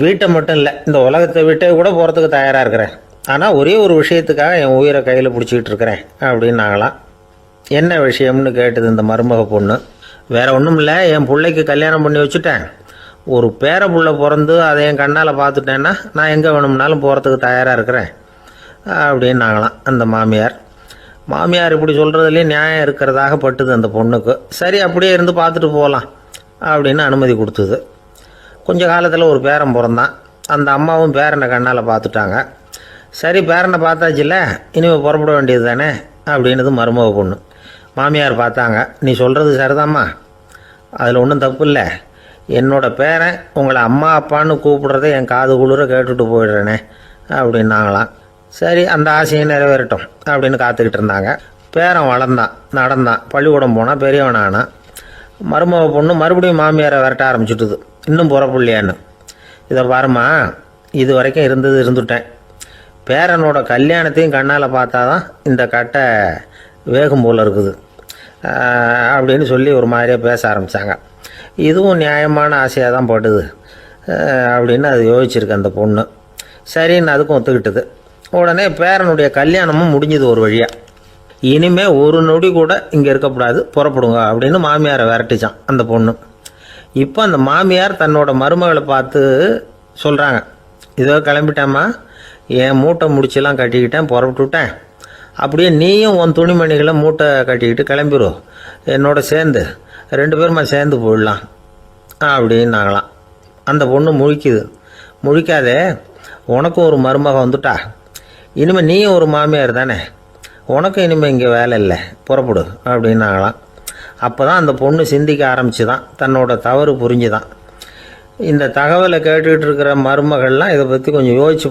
வீட்டை மட்டும் இல்லை, இந்த உலகத்தை விட்டே கூட போகிறதுக்கு தயாராக இருக்கிறேன். ஆனால் ஒரே ஒரு விஷயத்துக்காக என் உயிரை கையில் பிடிச்சிக்கிட்டு இருக்கிறேன் அப்படின்னாங்களாம். என்ன விஷயம்னு கேட்டது இந்த மருமக பொண்ணு. வேற ஒன்றும் இல்லை, என் பிள்ளைக்கு கல்யாணம் பண்ணி வச்சுட்டேன். ஒரு பேர புள்ள பிறந்து அதை என் கண்ணால் பார்த்துட்டேன்னா நான் எங்கே வேணும்னாலும் போகிறதுக்கு தயாராக இருக்கிறேன் அப்படின்னாங்களாம் அந்த மாமியார். மாமியார் இப்படி சொல்கிறதுலேயும் நியாயம் இருக்கிறதாக பட்டுது அந்த பொண்ணுக்கு. சரி, அப்படியே இருந்து பார்த்துட்டு போகலாம் அப்படின்னு அனுமதி கொடுத்தது. கொஞ்ச காலத்தில் ஒரு பேரன் பிறந்தான். அந்த அம்மாவும் பேரனை கண்ணால் பார்த்துட்டாங்க. சரி, பேரனை பார்த்தாச்சுல்ல, இனிமேல் புறப்பட வேண்டியது தானே அப்படின்னது மருமக பொண்ணு. மாமியார் பார்த்தாங்க, நீ சொல்கிறது சரிதாம்மா, அதில் ஒன்றும் தப்பு இல்லை. என்னோட பேரன் உங்களை அம்மா அப்பான்னு கூப்பிடுறதை என் காது குளிர கேட்டுட்டு போயிடுறேனே அப்படின்னாங்களாம். சரி, அந்த ஆசையை நிறைவேறட்டும் அப்படின்னு காத்துக்கிட்டு இருந்தாங்க. பேரன் வளர்ந்தான், நடந்தான், பள்ளிக்கூடம் போனால், பெரியவனானா. மருமக பொண்ணு மறுபடியும் மாமியாரை விரட்ட ஆரம்பிச்சுட்டுது, இன்னும் புறப்புள்ளையான்னு. இதை பாருமா, இது வரைக்கும் இருந்துட்டேன். பேரனோட கல்யாணத்தையும் கண்ணால் பார்த்தா தான் இந்த கட்டை வேகம் போல் இருக்குது அப்படின்னு சொல்லி ஒரு மாதிரியாக பேச ஆரம்பித்தாங்க. இதுவும் நியாயமான ஆசையாக தான் படுது அப்படின்னு அது யோசிச்சிருக்கு அந்த பொண்ணு. சரின்னு அதுக்கும் ஒத்துக்கிட்டது. உடனே பேரனுடைய கல்யாணமும் முடிஞ்சது ஒரு வழியாக. இனிமே ஒரு நொடி கூட இங்கே இருக்கக்கூடாது, புறப்படுங்க அப்படின்னு மாமியாரை விரட்டிச்சான் அந்த பொண்ணு. இப்போ அந்த மாமியார் தன்னோட மருமகளை பார்த்து சொல்கிறாங்க, இதோ கிளம்பிட்டேம்மா, என் மூட்டை முடிச்செல்லாம் கட்டிக்கிட்டேன், புறப்பட்டுவிட்டேன். அப்படியே நீயும் உன் துணிமணிகளை மூட்டை கட்டிக்கிட்டு கிளம்பிடும், என்னோட சேர்ந்து 2 பேருமா சேர்ந்து போயிடலாம் அப்படின்னாங்களாம். அந்த பொண்ணு முழிக்குது. முழிக்காதே, உனக்கும் ஒரு மருமக வந்துட்டா, இனிமேல் நீயும் ஒரு மாமியார் தானே, உனக்கும் இனிமேல் இங்கே வேலை இல்லை, புறப்படு அப்படின்னாங்களாம். அப்போ தான் அந்த பொண்ணு சிந்திக்க ஆரம்பிச்சுதான், தன்னோட தவறு புரிஞ்சுதான். இந்த தகவலை கேட்டுக்கிட்டு இருக்கிற மருமகள்லாம் இதை பற்றி கொஞ்சம் யோசிச்சு